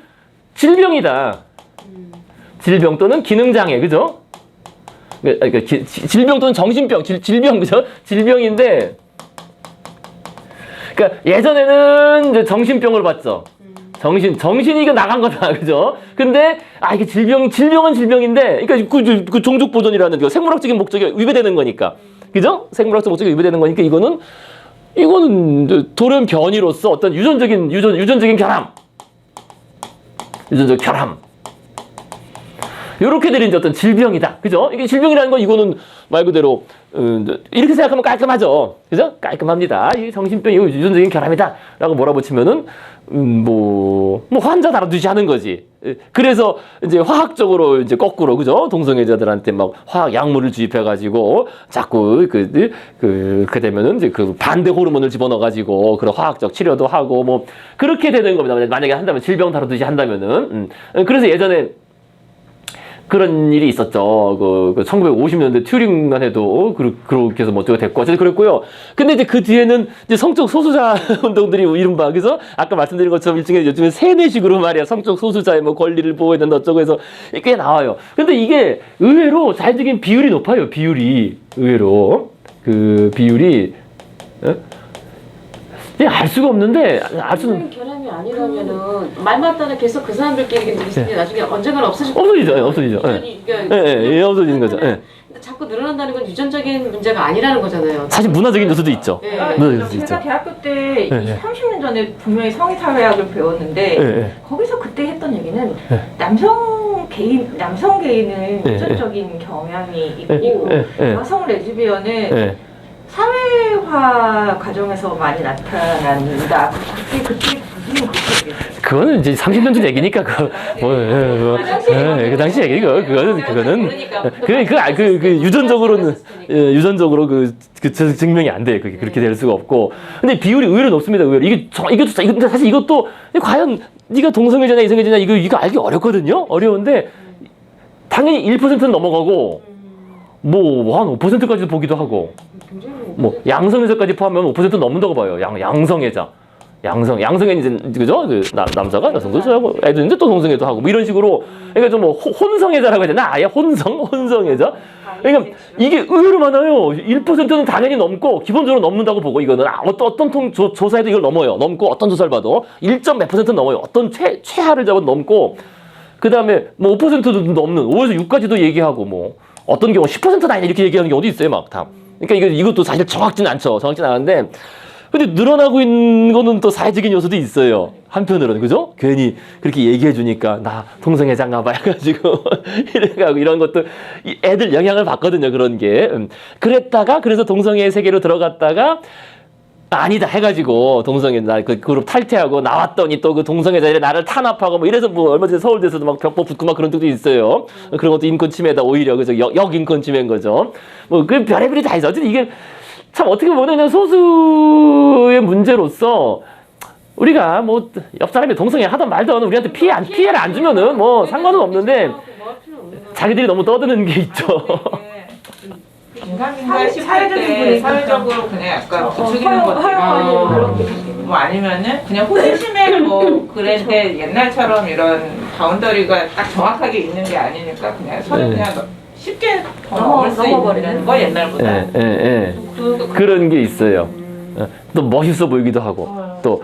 질병이다. 질병 또는 기능장애, 그죠? 그러니까 질병 또는 정신병, 질병, 그죠? 질병인데, 그러니까 예전에는 이제 정신병으로 봤죠. 정신이 이거 나간 거다, 그죠? 근데, 이게 질병은 질병인데, 그러니까 그 종족 보존이라는 그 생물학적인 목적이 위배되는 거니까. 그죠? 생물학적 목적이 위배되는 거니까 이거는 돌연변이로서 어떤 유전적인 결함. 유전적 결함. 요렇게 들인 어떤 질병이다. 그죠? 이게 질병이라는 건 이거는 말 그대로, 이렇게 생각하면 깔끔하죠. 그죠? 깔끔합니다. 이 정신병이 유전적인 결함이다. 라고 몰아붙이면은, 환자 다루듯이 하는 거지. 그래서 이제 화학적으로 이제 거꾸로, 그죠? 동성애자들한테 막 화학 약물을 주입해가지고 자꾸 그렇게 되면은 이제 그 반대 호르몬을 집어넣어가지고 그런 화학적 치료도 하고 뭐 그렇게 되는 겁니다. 만약에 한다면 질병 다루듯이 한다면은. 그래서 예전에 그런 일이 있었죠. 그 1950년대 튜링만 해도 그렇게 해서 뭐 어떻게 됐고 어쨌든 그랬고요. 근데 이제 그 뒤에는 이제 성적 소수자 운동들이 이른바 그래서 아까 말씀드린 것처럼 일종의 요즘에 세뇌식으로 말이야 성적 소수자의 뭐 권리를 보호해야 된다 어쩌고 해서 꽤 나와요. 근데 이게 의외로 자연적인 비율이 높아요. 비율이 의외로 그 비율이 알 수가 없는데 알 수는 결함이 아니라면은 말만 따라 계속 그 사람들끼리 있으면 나중에 언젠가는 없어지죠. 없어지죠. 예, 없어지는 거죠. 예. 근데 자꾸 늘어난다는 건 유전적인 문제가 아니라는 거잖아요. 사실 문화적인 요소도 있죠. 예. 문화적인 요소도 있죠. 제가 대학교 때 네. 30년 전에 분명히 성의사회학을 배웠는데 네. 거기서 그때 했던 얘기는 남성 개인은 유전적인 경향이 있고 여성 레즈비언은 사회화 과정에서 많이 나타난다. 그때 무슨 그렇게 그거는 이제 30년 전 얘기니까 그 당시 얘기고 그거는 그 유전적으로 그 증명이 안 돼. 그게 그렇게 될 수가 없고. 근데 비율이 의외로 높습니다. 의외로 이게 사실 이것도 과연 네가 동성애자냐 이성애자냐 이거 알기 어렵거든요. 어려운데 당연히 1%는 넘어가고 뭐 한 5%까지도 보기도 하고. 뭐 양성애자까지 포함하면 5% 넘는다고 봐요. 양성애자. 양성애는 이제 그죠? 그 남자가 여성도 하고 애들인데 또 동성애도 하고 뭐 이런 식으로 그러니까 좀 뭐 혼성애자라고 해야 되나? 아예 혼성애자. 그러니까 이게 의외로 많아요. 1%는 당연히 넘고 기본적으로 넘는다고 보고 이거는 어떤 조사에도 이걸 넘어요. 넘고 어떤 조사를 봐도 1점 몇 %는 넘어요. 어떤 최하를 잡아도 넘고 그다음에 뭐 5%도 넘는 5에서 6까지도 얘기하고 뭐 어떤 경우 10%다 아니냐 이렇게 얘기하는 경우도 있어요. 막 다. 그러니까 이것도 사실 정확지는 않죠. 정확지는 않은데 근데 늘어나고 있는 거는 또 사회적인 요소도 있어요. 한편으로는 그죠? 괜히 그렇게 얘기해 주니까 나 동성애자인가 봐 해가지고 이래가고 이런 것도 애들 영향을 받거든요. 그런 게 그래서 동성애 세계로 들어갔다가 아니다 해가지고 동성애 나 그 그룹 탈퇴하고 나왔더니 또 그 동성애자들이 나를 탄압하고 뭐 이래서 뭐 얼마 전에 서울대에서도 막 벽보 붙고 막 그런 적도 있어요. 그런 것도 인권 침해다 오히려 그죠? 역 인권 침해인 거죠. 뭐 그 별의별이 다 있어. 어쨌든 이게 참 어떻게 보면 소수의 문제로서 우리가 뭐 옆 사람이 동성애 하던 말던 우리한테 피해를 안 주면은 뭐 상관은 없는데 자기들이 너무 떠드는 게 있죠. 사회적으로 그냥 약간 부추기는 거지. 뭐 아니면은 그냥 호기심에 뭐 그랬는데 옛날처럼 이런 바운더리가 딱 정확하게 있는 게 아니니까 그냥 서로 그냥 쉽게 넘을 수 있는 거 옛날보다. 그런 게 있어요. 또 멋있어 보이기도 하고 또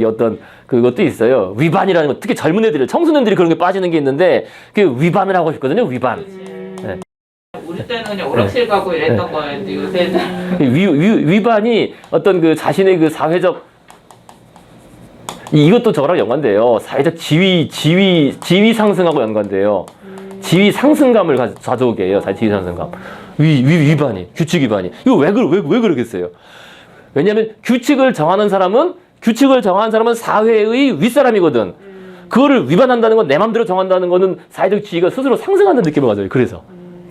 어떤 그것도 있어요. 위반이라는 거 특히 젊은 애들 청소년들이 그런 게 빠지는 게 있는데 그 위반을 하고 싶거든요. 위반. 우리 때는 그냥 오락실 가고 이랬던 거였는데 요새는 위반이 어떤 그 자신의 그 사회적 이것도 저랑 연관돼요. 사회적 지위 상승하고 연관돼요. 지위 상승감을 가져오게 해요. 지위 상승감. 위반이 규칙 위반이 이거 왜 그러겠어요? 왜냐하면 규칙을 정하는 사람은 사회의 윗사람이거든. 그거를 위반한다는 건 내 마음대로 정한다는 거는 사회적 지위가 스스로 상승하는 느낌을 가져요. 그래서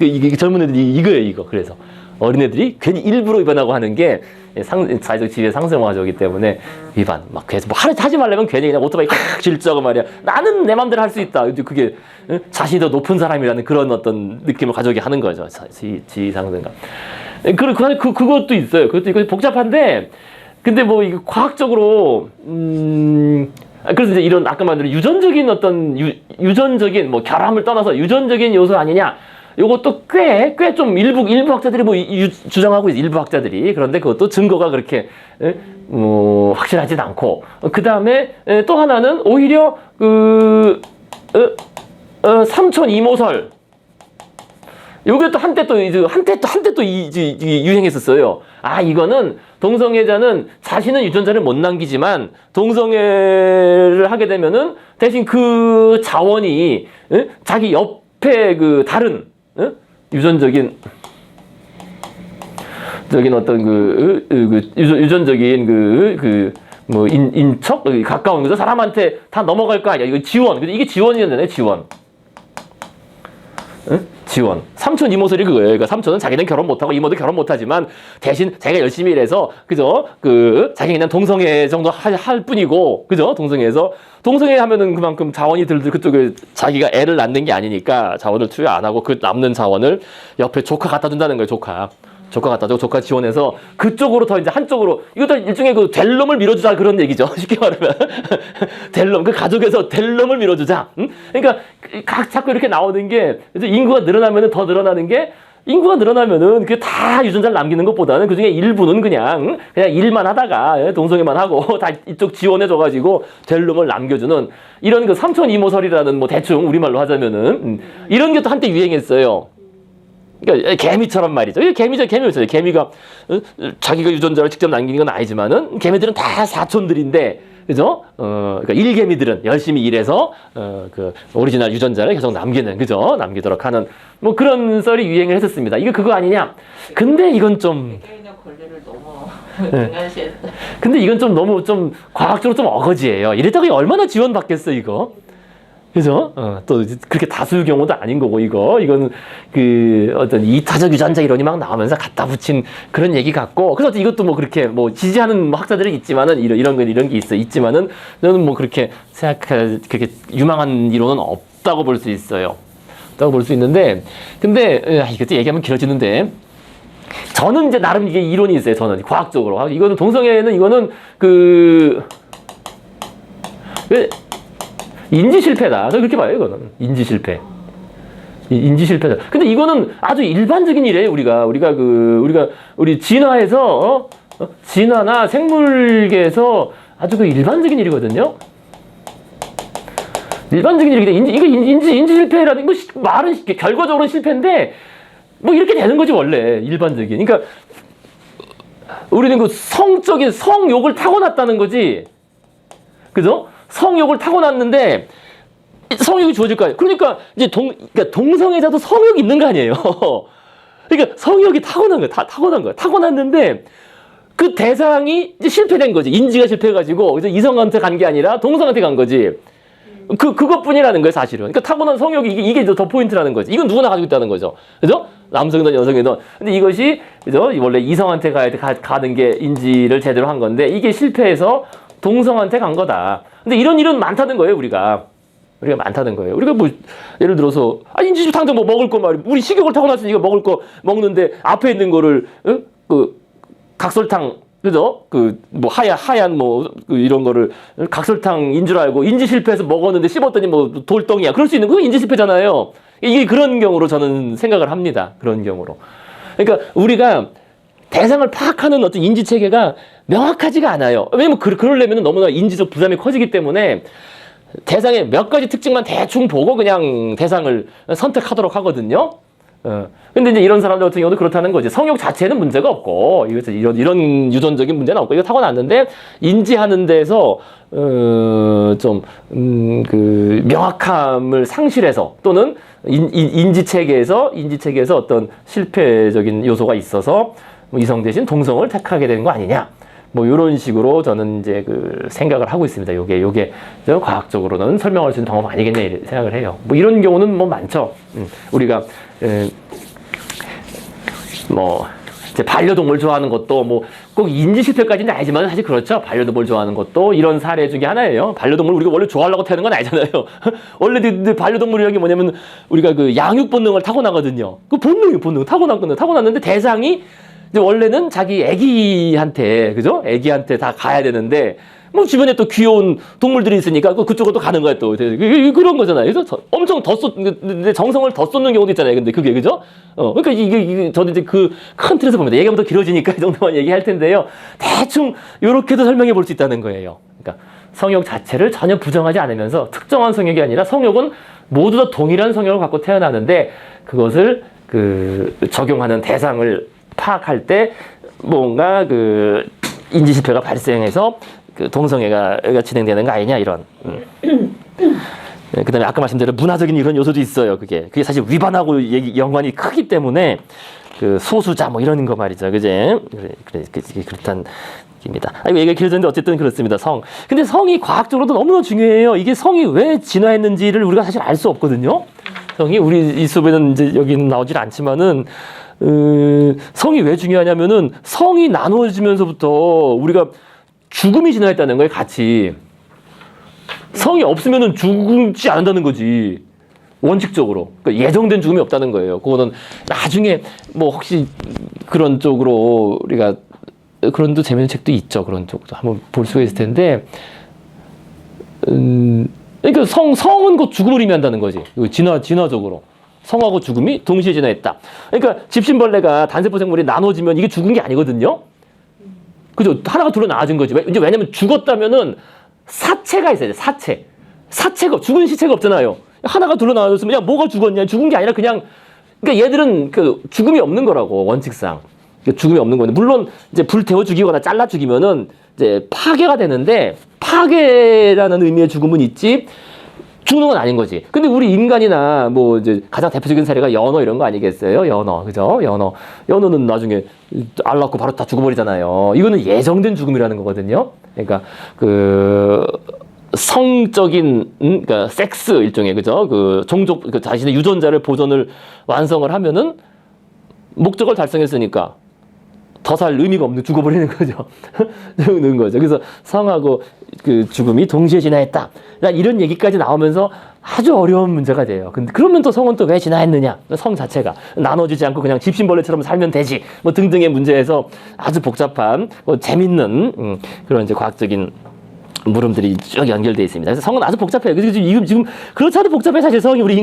이게 젊은 애들이 이거예요. 그래서 어린애들이 괜히 일부러 위반하고 하는 게 사회적 지위의 상승을 가져오기 때문에 위반 막 계속 뭐 하지 말려면 괜히 그냥 오토바이 칵 질주하고 말이야. 나는 내 마음대로 할 수 있다. 그게 자신이 더 높은 사람이라는 그런 어떤 느낌을 가져오게 하는 거죠. 지위 상승감. 그것도 있어요. 그것도 이거 복잡한데 근데 뭐 이거 과학적으로 그래서 이제 이런 아까 말한 유전적인 어떤 유전적인 뭐 결함을 떠나서 유전적인 요소 아니냐. 요것도 꽤 좀 일부 학자들이 뭐 주장하고 있어요. 일부 학자들이. 그런데 그것도 증거가 그렇게 확실하진 않고. 그다음에 또 하나는 오히려 삼촌 이모설. 요게 또 한때 또 유행했었어요. 이거는 동성애자는 자신은 유전자를 못 남기지만 동성애를 하게 되면은 대신 그 자원이 자기 옆에 그 다른 유전적인 어떤 유전적인 뭐 인척 가까운 거죠. 사람한테 다 넘어갈 거 아니야. 이거 지원. 근데 이게 지원이었네. 지원. 지원. 삼촌 이모설이 그거예요. 그러니까 삼촌은 자기는 결혼 못하고 이모도 결혼 못하지만 대신 자기가 열심히 일해서 그죠? 자기 그냥 동성애 정도 할 뿐이고 그죠? 동성애 하면은 그만큼 자원이 들들 그쪽에 자기가 애를 낳는 게 아니니까 자원을 투여 안 하고 그 남는 자원을 옆에 조카 갖다 준다는 거예요. 조카 갖다 주고 조카 지원해서 그쪽으로 더 이제 한쪽으로 이것도 일종의 그 될 놈을 밀어주자 그런 얘기죠. 쉽게 말하면 될 놈, 그 가족에서 될 놈을 밀어주자. 응? 그러니까 자꾸 이렇게 나오는 게 인구가 늘어나면은 더 늘어나는 게 인구가 늘어나면은 그 다 유전자를 남기는 것보다는 그 중에 일부는 그냥 일만 하다가 동성애만 하고 다 이쪽 지원해줘가지고 될 놈을 남겨주는 이런 그 삼촌 이모설이라는 뭐 대충 우리말로 하자면은 이런 게 또 한때 유행했어요. 그러니까 개미처럼 말이죠. 개미였어요. 개미가 자기가 유전자를 직접 남기는 건 아니지만은 개미들은 다 사촌들인데, 그죠? 그러니까 일개미들은 열심히 일해서 그 오리지널 유전자를 계속 남기는, 그죠? 남기도록 하는 뭐 그런 썰이 유행을 했었습니다. 이거 그거 아니냐? 근데 이건 좀 개개인의 권리를 너무 등한시했다. 근데 이건 좀 너무 좀 과학적으로 좀 어거지예요. 이랬다가 얼마나 지원받겠어 이거. 그죠? 또 그렇게 다수의 경우도 아닌 거고 이거는 그 어떤 이타적 유전자 이론이 막 나오면서 갖다 붙인 그런 얘기 같고 그래서 이것도 뭐 그렇게 뭐 지지하는 뭐 학자들이 있지만은 이런 게 있지만은 저는 뭐 그렇게 그렇게 유망한 이론은 없다고 볼 수 있어요. 없다고 볼 수 있는데 근데 이것도 얘기하면 길어지는데 저는 이제 나름 이게 이론이 있어요. 저는 과학적으로 이거는 동성애는 이거는 인지 실패다. 저 그렇게 봐요, 이거는. 인지 실패. 인지 실패다. 근데 이거는 아주 일반적인 일이에요, 우리 진화에서, 진화나 생물계에서 아주 그 일반적인 일이거든요. 일반적인 일인데, 인지 실패라는, 뭐, 말은 결과적으로는 실패인데, 뭐, 이렇게 되는 거지, 원래. 일반적인. 그러니까, 우리는 그 성욕을 타고났다는 거지. 그죠? 성욕을 타고났는데 성욕이 주어질까요? 그러니까 이제 동성애자도 성욕이 있는 거 아니에요. 그러니까 성욕이 타고난 거야. 다 타고난 거야. 타고났는데 그 대상이 이제 실패된 거지. 인지가 실패해가지고 이제 이성한테 간 게 아니라 동성한테 간 거지. 그것뿐이라는 거예요, 사실은. 그러니까 타고난 성욕이 이게 더 포인트라는 거지. 이건 누구나 가지고 있다는 거죠. 그죠? 남성이든 여성이든. 근데 이것이 그죠? 원래 이성한테 가는 게 인지를 제대로 한 건데 이게 실패해서 동성한테 간 거다. 근데 이런 일은 많다는 거예요, 우리가 많다는 거예요. 우리가 뭐 예를 들어서 인지주탕도 뭐 먹을 거 말이야. 우리 식욕을 타고났으니까 먹을 거 먹는데 앞에 있는 거를 그 각설탕 그죠? 뭐 하얀 이런 거를 각설탕인 줄 알고 인지 실패해서 먹었는데 씹었더니 뭐 돌덩이야. 그럴 수 있는 거 인지 실패잖아요. 이게 그런 경우로 저는 생각을 합니다. 그런 경우로. 그러니까 우리가 대상을 파악하는 어떤 인지 체계가 명확하지가 않아요. 왜냐면 그러려면 너무나 인지적 부담이 커지기 때문에 대상의 몇 가지 특징만 대충 보고 그냥 대상을 선택하도록 하거든요. 근데 이제 이런 사람들 같은 경우도 그렇다는 거지. 성욕 자체는 문제가 없고, 이런 유전적인 문제는 없고, 이거 타고났는데, 인지하는 데서, 명확함을 상실해서, 또는 인지 체계에서 어떤 실패적인 요소가 있어서, 이성 대신 동성을 택하게 되는 거 아니냐. 뭐, 요런 식으로 저는 이제 생각을 하고 있습니다. 요게, 과학적으로는 설명할 수 있는 방법 아니겠네, 생각을 해요. 뭐, 이런 경우는 뭐 많죠. 우리가, 이제 반려동물 좋아하는 것도 뭐, 꼭 인지실패까지는 아니지만 사실 그렇죠. 반려동물 좋아하는 것도 이런 사례 중에 하나예요. 반려동물 우리가 원래 좋아하려고 태우는 건 아니잖아요. 원래 반려동물이라는 게 뭐냐면 우리가 양육 본능을 타고나거든요. 본능, 타고났는데 대상이 이제 원래는 자기 애기한테, 그죠? 애기한테 다 가야 되는데, 뭐 주변에 또 귀여운 동물들이 있으니까 그쪽으로 또 가는 거야 또. 그런 거잖아요. 그래서 엄청 정성을 더 쏟는 경우도 있잖아요. 근데 그게, 그죠? 그러니까 이게 저는 이제 큰 틀에서 봅니다. 얘기하면 더 길어지니까 이 정도만 얘기할 텐데요. 대충 요렇게도 설명해 볼 수 있다는 거예요. 그러니까 성욕 자체를 전혀 부정하지 않으면서 특정한 성욕이 아니라 성욕은 모두 다 동일한 성욕을 갖고 태어나는데 그것을 적용하는 대상을 파악할 때 뭔가 인지실패가 발생해서 동성애가 진행되는 거 아니냐 이런. 그다음에 아까 말씀드린 문화적인 이런 요소도 있어요. 그게 사실 위반하고 연관이 크기 때문에 소수자 뭐 이런 거 말이죠, 그제? 그렇단 입니다. 이거 얘기가 길어졌는데 어쨌든 그렇습니다. 근데 성이 과학적으로도 너무나 중요해요. 이게 성이 왜 진화했는지를 우리가 사실 알 수 없거든요. 성이 우리 이 수업에는 이제 여기는 나오질 않지만은 성이 왜 중요하냐면은 성이 나누어지면서부터 우리가 죽음이 지나했다는 거예요, 같이. 성이 없으면은 죽지 않는다는 거지. 원칙적으로. 그러니까 예정된 죽음이 없다는 거예요. 그거는 나중에 뭐 혹시 그런 쪽으로 우리가 그런 또 재밌는 책도 있죠. 그런 쪽도 한번 볼 수가 있을 텐데. 그러니까 성은 곧 죽음을 의미한다는 거지. 진화적으로. 성하고 죽음이 동시에 진화했다. 그러니까 집신벌레가 단세포 생물이 나눠지면 이게 죽은 게 아니거든요. 그죠? 하나가 둘로 나눠진 거지. 이제 왜냐면 죽었다면은 사체가 있어야 돼. 사체가 죽은 시체가 없잖아요. 하나가 둘로 나눠졌으면 야 뭐가 죽었냐? 죽은 게 아니라 그냥 그러니까 얘들은 그 죽음이 없는 거라고 원칙상. 그러니까 죽음이 없는 건데 물론 이제 불 태워 죽이거나 잘라 죽이면은 이제 파괴가 되는데 파괴라는 의미의 죽음은 있지. 죽는 건 아닌 거지. 근데 우리 인간이나 뭐 이제 가장 대표적인 사례가 연어 이런 거 아니겠어요? 연어. 그죠? 연어는 나중에 알 낳고 바로 다 죽어버리잖아요. 이거는 예정된 죽음이라는 거거든요. 그러니까 그 성적인 그러니까 섹스 일종의 그죠? 그 종족 그 자신의 유전자를 보존을 완성을 하면은 목적을 달성했으니까 더 살 의미가 없는 죽어버리는 거죠. 죽는 거죠. 그래서 성하고 그 죽음이 동시에 진화했다. 이런 얘기까지 나오면서 아주 어려운 문제가 돼요. 근데 그러면 또 성은 또 왜 진화했느냐? 성 자체가 나눠지지 않고 그냥 집신벌레처럼 살면 되지. 뭐 등등의 문제에서 아주 복잡한 뭐 재밌는 그런 이제 과학적인 물음들이 쭉 연결되어 있습니다. 그래서 성은 아주 복잡해요. 그래서 지금 그렇지 않아도 복잡해 사실 성이 우리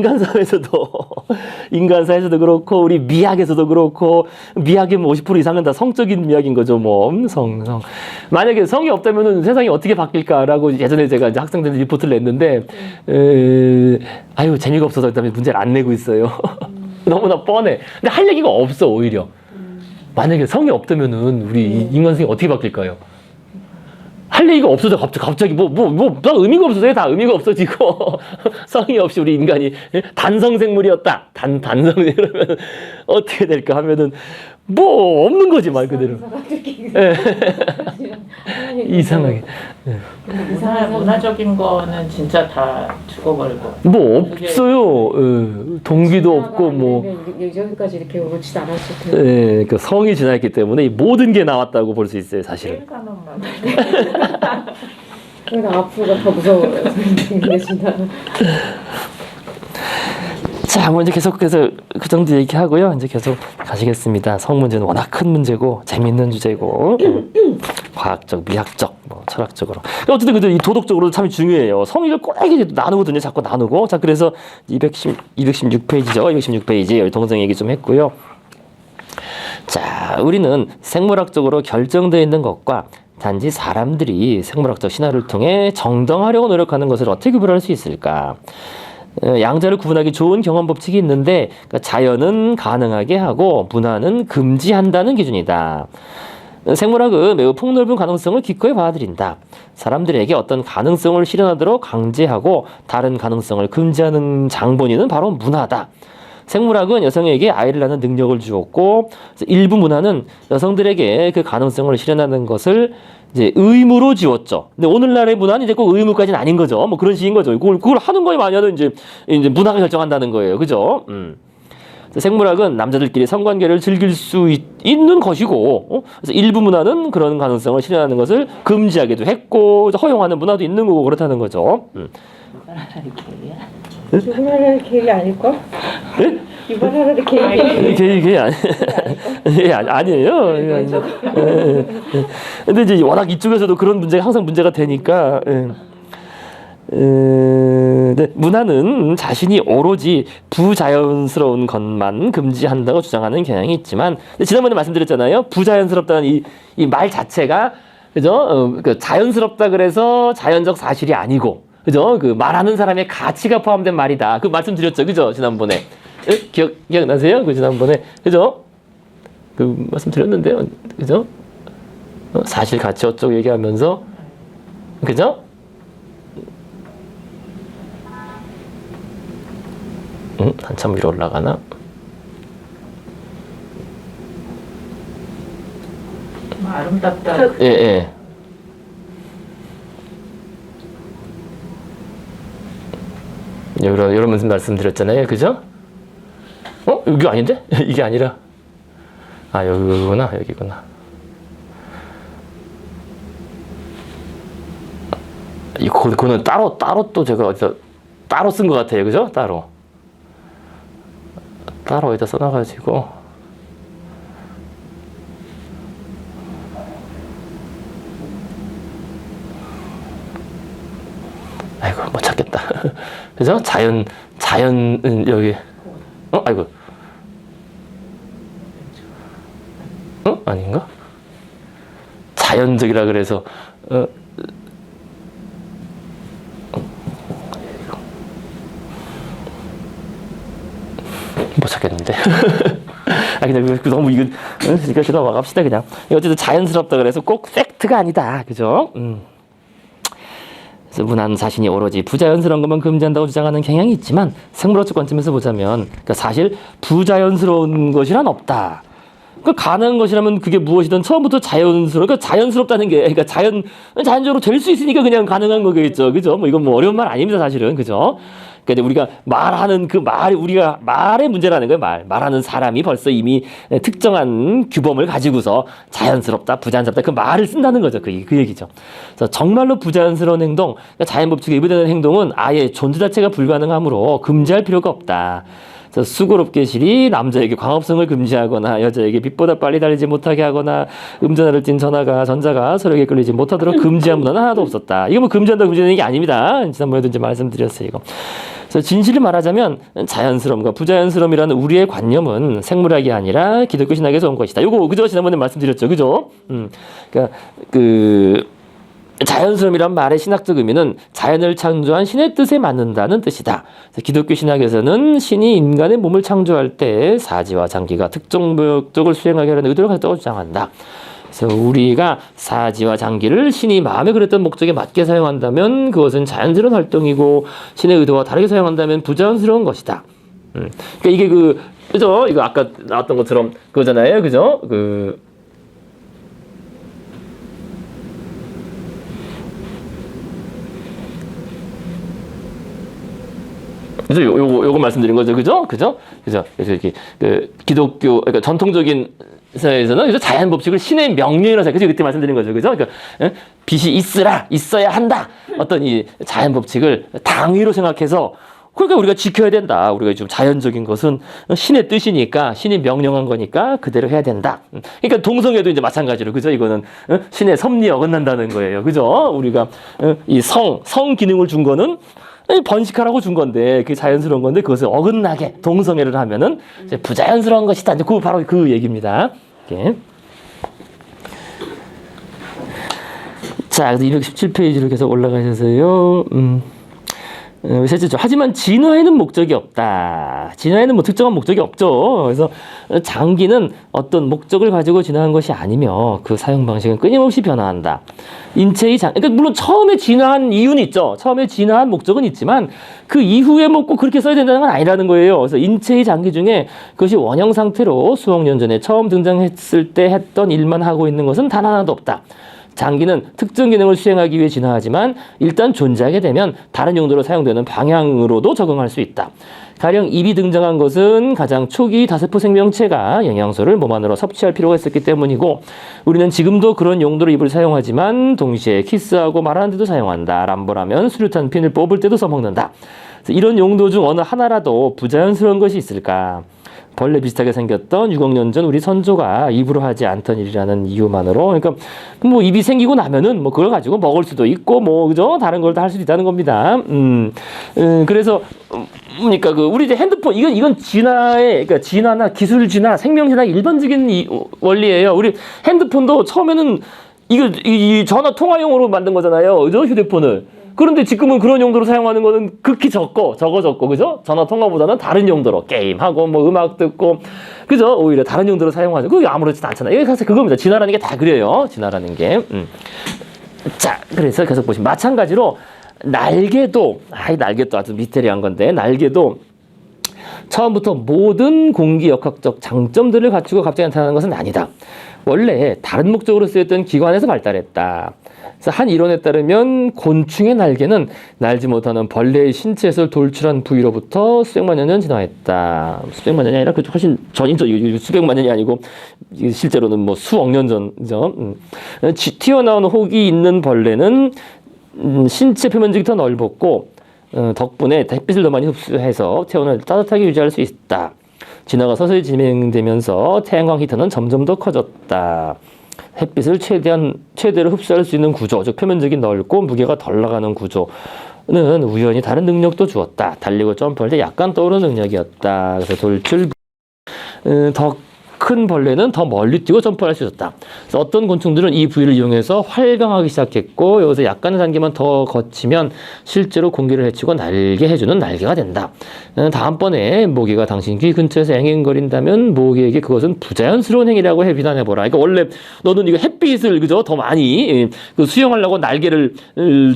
인간사에서도 그렇고 우리 미학에서도 그렇고 미학의 뭐 50% 이상은 다 성적인 미학인 거죠. 뭐 성. 만약에 성이 없다면은 세상이 어떻게 바뀔까라고 예전에 제가 이제 학생들 리포트를 냈는데 아유 재미가 없어서 그다음에 문제를 안 내고 있어요. 너무나 뻔해. 근데 할 얘기가 없어 오히려. 만약에 성이 없다면은 우리 인간성이 어떻게 바뀔까요? 할 얘기가 없어져 갑자기 다 의미가 없어져요. 다 의미가 없어지고 성이 없이 우리 인간이 단성 생물이었다. 단성 이러면 어떻게 될까 하면은 뭐 없는 거지 말 그대로. 이상하게. 문화적인 거는 진짜 다 죽어버리고. 뭐 없어요. 동기도 없고 뭐. 여기까지 이렇게 오지도 않았을 텐데. 네, 그 성이 지나했기 때문에 모든 게 나왔다고 볼 수 있어요, 사실은. 그러니까 앞으로가 더 무서워요. 진짜. 자, 뭐 이제 계속해서 그 정도 얘기하고요. 이제 계속 가시겠습니다. 성 문제는 워낙 큰 문제고 재밌는 주제고 과학적, 미학적, 뭐 철학적으로. 어쨌든 이 도덕적으로도 참 중요해요. 성의를 꼭 나누거든요. 자꾸 나누고. 자, 그래서 216페이지죠. 216페이지 여기 동성 얘기 좀 했고요. 자, 우리는 생물학적으로 결정되어 있는 것과 단지 사람들이 생물학적 신화를 통해 정당하려고 노력하는 것을 어떻게 구분할 수 있을까? 양자를 구분하기 좋은 경험 법칙이 있는데 그러니까 자연은 가능하게 하고 문화는 금지한다는 기준이다. 생물학은 매우 폭넓은 가능성을 기꺼이 받아들인다. 사람들에게 어떤 가능성을 실현하도록 강제하고 다른 가능성을 금지하는 장본인은 바로 문화다. 생물학은 여성에게 아이를 낳는 능력을 주었고 일부 문화는 여성들에게 그 가능성을 실현하는 것을 이제 의무로 지웠죠. 근데 오늘날의 문화는 이제 꼭 의무까지는 아닌 거죠. 뭐 그런 식인 거죠. 그걸 하는 거에 마냐는 이제 문화가 결정한다는 거예요. 그죠? 생물학은 남자들끼리 성관계를 즐길 수 있는 것이고, 그래서 일부 문화는 그런 가능성을 실현하는 것을 금지하기도 했고, 허용하는 문화도 있는 거고 그렇다는 거죠. 유발하는 계획이 아닐걸? 유발하는 계획이 아니에요. 근데 이제 워낙 이쪽에서도 그런 문제가 항상 문제가 되니까. 문화는 자신이 오로지 부자연스러운 것만 금지한다고 주장하는 경향이 있지만 지난번에 말씀드렸잖아요. 부자연스럽다는 이 말 자체가 그죠? 그 자연스럽다 그래서 자연적 사실이 아니고 그죠? 그 말하는 사람의 가치가 포함된 말이다. 그 말씀드렸죠, 그죠? 지난번에 기억나세요? 그 지난번에 그죠? 그 말씀드렸는데요, 그죠? 사실 가치 어쩌고 얘기하면서 그죠? 한참 위로 올라가나? 아름답다. 예. 이런 말씀드렸잖아요. 그죠? 여기 아닌데? 이게 아니라. 여기구나. 여기구나. 그거는 따로 또 제가 어디서 따로 쓴 것 같아요. 그죠? 따로 어디다 써놔가지고. 아이고, 못 찾겠다. 그죠? 자연은 여기. 아이고. 아닌가? 자연적이라 그래서, 못 찾겠는데. 그냥 너무 이거, 그러니까 넘어갑시다, 그냥. 어쨌든 자연스럽다 그래서 꼭 팩트가 아니다. 그죠? 그래서 문화는 자신이 오로지 부자연스러운 것만 금지한다고 주장하는 경향이 있지만 생물학적 관점에서 보자면 그러니까 사실 부자연스러운 것이란 없다. 그러니까 가능한 것이라면 그게 무엇이든 처음부터 그러니까 자연스럽다는 게 그러니까 자연적으로 될 수 있으니까 그냥 가능한 거겠죠. 그죠? 이건 어려운 말 아닙니다, 사실은. 그죠? 그러니까 우리가 말하는 그 말이 우리가 말의 문제라는 거예요. 말하는 사람이 벌써 이미 특정한 규범을 가지고서 자연스럽다, 부자연스럽다 그 말을 쓴다는 거죠. 그 얘기죠. 그래서 정말로 부자연스러운 행동, 그러니까 자연 법칙에 위배되는 행동은 아예 존재 자체가 불가능하므로 금지할 필요가 없다. 그래서 수고롭게 실이 남자에게 광합성을 금지하거나 여자에게 빛보다 빨리 달리지 못하게 하거나 음전화를 띤 전자가 서로에게 끌리지 못하도록 금지한 문화는 하나도 없었다. 이거 금지한다 금지하는 게 아닙니다. 지난번에도 이제 말씀드렸어요. 이거. 그래서 진실을 말하자면 자연스러움과 부자연스러움이라는 우리의 관념은 생물학이 아니라 기독교 신학에서 온 것이다. 이거 그죠? 지난번에 말씀드렸죠. 그죠? 그러니까 자연스러움이란 말의 신학적 의미는 자연을 창조한 신의 뜻에 맞는다는 뜻이다. 기독교 신학에서는 신이 인간의 몸을 창조할 때 사지와 장기가 특정 목적을 수행하게 하려는 의도를 가졌다고 주장한다. 그래서 우리가 사지와 장기를 신이 마음에 그랬던 목적에 맞게 사용한다면 그것은 자연스러운 활동이고 신의 의도와 다르게 사용한다면 부자연스러운 것이다. 그러니까 이게 그죠? 이거 아까 나왔던 것처럼 그거잖아요. 그죠? 그죠? 요거 말씀드린 거죠. 그죠? 그래서 이렇게 기독교, 그러니까 전통적인 사회에서는 그죠? 자연 법칙을 신의 명령이라고 생각해요. 그때 말씀드린 거죠. 그죠? 그러니까 빛이 있어야 한다. 어떤 이 자연 법칙을 당위로 생각해서 그러니까 우리가 지켜야 된다. 우리가 지금 자연적인 것은 신의 뜻이니까 신이 명령한 거니까 그대로 해야 된다. 그러니까 동성애도 이제 마찬가지로 그죠? 이거는 신의 섭리에 어긋난다는 거예요. 그죠? 우리가 이 성 기능을 준 거는 번식하라고 준 건데 그게 자연스러운 건데 그것을 어긋나게 동성애를 하면은 이제 부자연스러운 것이다. 이제 바로 그 얘기입니다. 이렇게. 자, 217페이지로 계속 올라가셔서요. 셋째죠. 하지만 진화에는 목적이 없다. 진화에는 특정한 목적이 없죠. 그래서 장기는 어떤 목적을 가지고 진화한 것이 아니며 그 사용 방식은 끊임없이 변화한다. 그러니까 물론 처음에 진화한 이유는 있죠. 처음에 진화한 목적은 있지만 그 이후에 꼭 그렇게 써야 된다는 건 아니라는 거예요. 그래서 인체의 장기 중에 그것이 원형 상태로 수억 년 전에 처음 등장했을 때 했던 일만 하고 있는 것은 단 하나도 없다. 장기는 특정 기능을 수행하기 위해 진화하지만 일단 존재하게 되면 다른 용도로 사용되는 방향으로도 적응할 수 있다. 가령 입이 등장한 것은 가장 초기 다세포 생명체가 영양소를 몸 안으로 섭취할 필요가 있었기 때문이고 우리는 지금도 그런 용도로 입을 사용하지만 동시에 키스하고 말하는 데도 사용한다. 람보라면 수류탄 핀을 뽑을 때도 써먹는다. 이런 용도 중 어느 하나라도 부자연스러운 것이 있을까? 벌레 비슷하게 생겼던 6억 년 전 우리 선조가 입으로 하지 않던 일이라는 이유만으로 그러니까 입이 생기고 나면은 그걸 가지고 먹을 수도 있고 그죠? 다른 걸 다 할 수도 있다는 겁니다. 그래서 그러니까 우리 이제 핸드폰 이건 그러니까 진화나 기술 진화, 생명 진화 일반적인 원리예요. 우리 핸드폰도 처음에는 이 전화 통화용으로 만든 거잖아요. 그죠? 휴대폰을. 그런데 지금은 그런 용도로 사용하는 거는 극히 적고, 그죠? 전화 통화보다는 다른 용도로 게임하고, 음악 듣고, 그죠? 오히려 다른 용도로 사용하죠. 그게 아무렇지도 않잖아요. 이게 사실 그겁니다. 진화라는 게 다 그래요. 진화라는 게. 자, 그래서 계속 보시면 마찬가지로 날개도 아주 미스테리한 건데, 날개도 처음부터 모든 공기역학적 장점들을 갖추고 갑자기 나타나는 것은 아니다. 원래 다른 목적으로 쓰였던 기관에서 발달했다. 그래서 한 이론에 따르면 곤충의 날개는 날지 못하는 벌레의 신체에서 돌출한 부위로부터 수백만 년은 진화했다. 수백만 년이 아니라 훨씬 전이죠. 수백만 년이 아니고 실제로는 뭐 수억 년 전이죠. 튀어나온 혹이 있는 벌레는 신체 표면적이 더 넓었고 덕분에 햇빛을 더 많이 흡수해서 체온을 따뜻하게 유지할 수 있다. 진화가 서서히 진행되면서 태양광 히터는 점점 더 커졌다. 햇빛을 최대로 흡수할 수 있는 구조, 즉 표면적이 넓고 무게가 덜 나가는 구조는 우연히 다른 능력도 주었다. 달리고 점프할 때 약간 떠오르는 능력이었다. 그래서 돌출 더 큰 벌레는 더 멀리 뛰고 점프할 수 있었다. 그래서 어떤 곤충들은 이 부위를 이용해서 활강하기 시작했고 여기서 약간의 단계만 더 거치면 실제로 공기를 헤치고 날게 해주는 날개가 된다. 다음번에 모기가 당신 귀 근처에서 앵앵거린다면 모기에게 그것은 부자연스러운 행위라고 해 비난해보라. 그러니까 원래 너는 이거 햇빛을 그죠 더 많이 수용하려고 날개를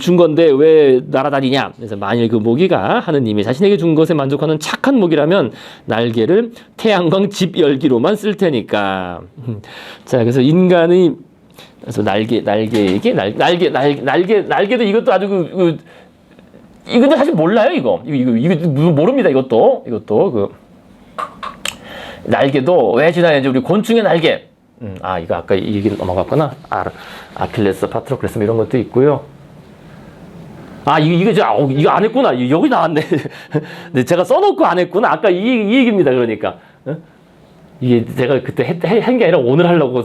준 건데 왜 날아다니냐. 그래서 만일 그 모기가 하느님이 자신에게 준 것에 만족하는 착한 모기라면 날개를 태양광 집 열기로만 쓸 테니까. 자, 그래서 인간의 그래서 날개도 이것도 아주 이것도 사실 몰라요 이거 모릅니다 이것도 날개도 왜 진화했는지 우리 곤충의 날개. 이거 아까 이 얘기를 넘어갔구나. 아킬레스, 파트로클레스 이런 것도 있고요. 이거 안 했구나. 여기 나왔네. 네, 제가 써놓고 안 했구나. 아까 이 얘기입니다. 그러니까. 이게 제가 그때 한 게 아니라 오늘 하려고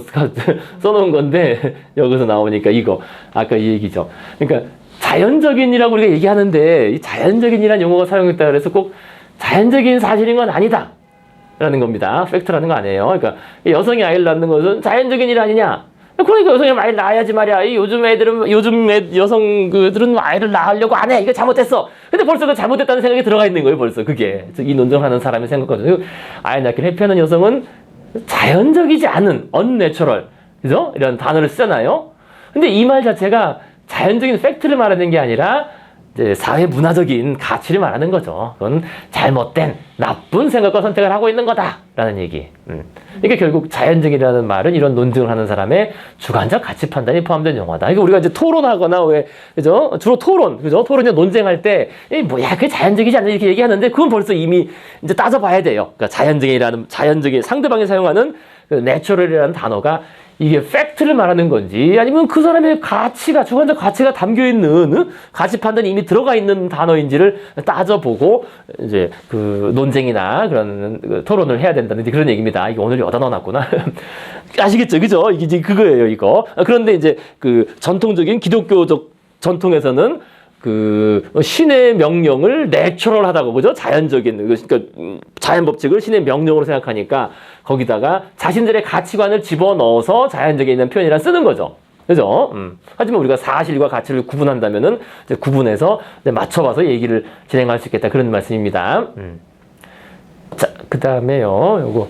써놓은 건데 여기서 나오니까 이거 아까 이 얘기죠. 그러니까 자연적인이라고 우리가 얘기하는데 이 자연적인이라는 용어가 사용됐다 그래서 꼭 자연적인 사실인 건 아니다 라는 겁니다. 팩트라는 거 아니에요. 그러니까 여성이 아이를 낳는 것은 자연적인 일 아니냐. 그러니까 여성이 아이를 낳아야지 말이야. 요즘 여성들은 아이를 낳으려고 안 해. 이거 잘못됐어. 근데 벌써 그 잘못됐다는 생각이 들어가 있는 거예요. 벌써 그게 이 논쟁하는 사람의 생각거든요. 아이 낳기를 회피하는 여성은 자연적이지 않은 unnatural, 그죠? 이런 단어를 쓰잖아요. 근데 이 말 자체가 자연적인 팩트를 말하는 게 아니라 이제 사회 문화적인 가치를 말하는 거죠. 그건 잘못된 나쁜 생각과 선택을 하고 있는 거다라는 얘기. 이게 결국 자연적이라는 말은 이런 논증을 하는 사람의 주관적 가치 판단이 포함된 용어다. 그러니까 우리가 이제 토론하거나 그죠? 주로 그죠? 토론이나 논쟁할 때 뭐야 그게 자연적이지 않나 이렇게 얘기하는데 그건 벌써 이미 이제 따져봐야 돼요. 그러니까 자연적인 상대방이 사용하는 그 내추럴이라는 단어가 이게 팩트를 말하는 건지 아니면 그 사람의 주관적 가치가 담겨있는 가치 판단이 이미 들어가 있는 단어인지를 따져보고 이제 그 논쟁이나 그런 토론을 해야 된다는 그런 얘기입니다. 이게 오늘 여기다 넣어놨구나. 아시겠죠? 그죠? 이게 그거예요, 이거. 그런데 이제 그 전통적인 기독교적 전통에서는 그 신의 명령을 내추럴하다고 그죠? 자연적인 그러니까 자연 법칙을 신의 명령으로 생각하니까 거기다가 자신들의 가치관을 집어넣어서 자연적인 있는 표현이라 쓰는 거죠. 그죠? 하지만 우리가 사실과 가치를 구분한다면은 이제 구분해서 이제 맞춰봐서 얘기를 진행할 수 있겠다 그런 말씀입니다. 자, 그다음에요. 요거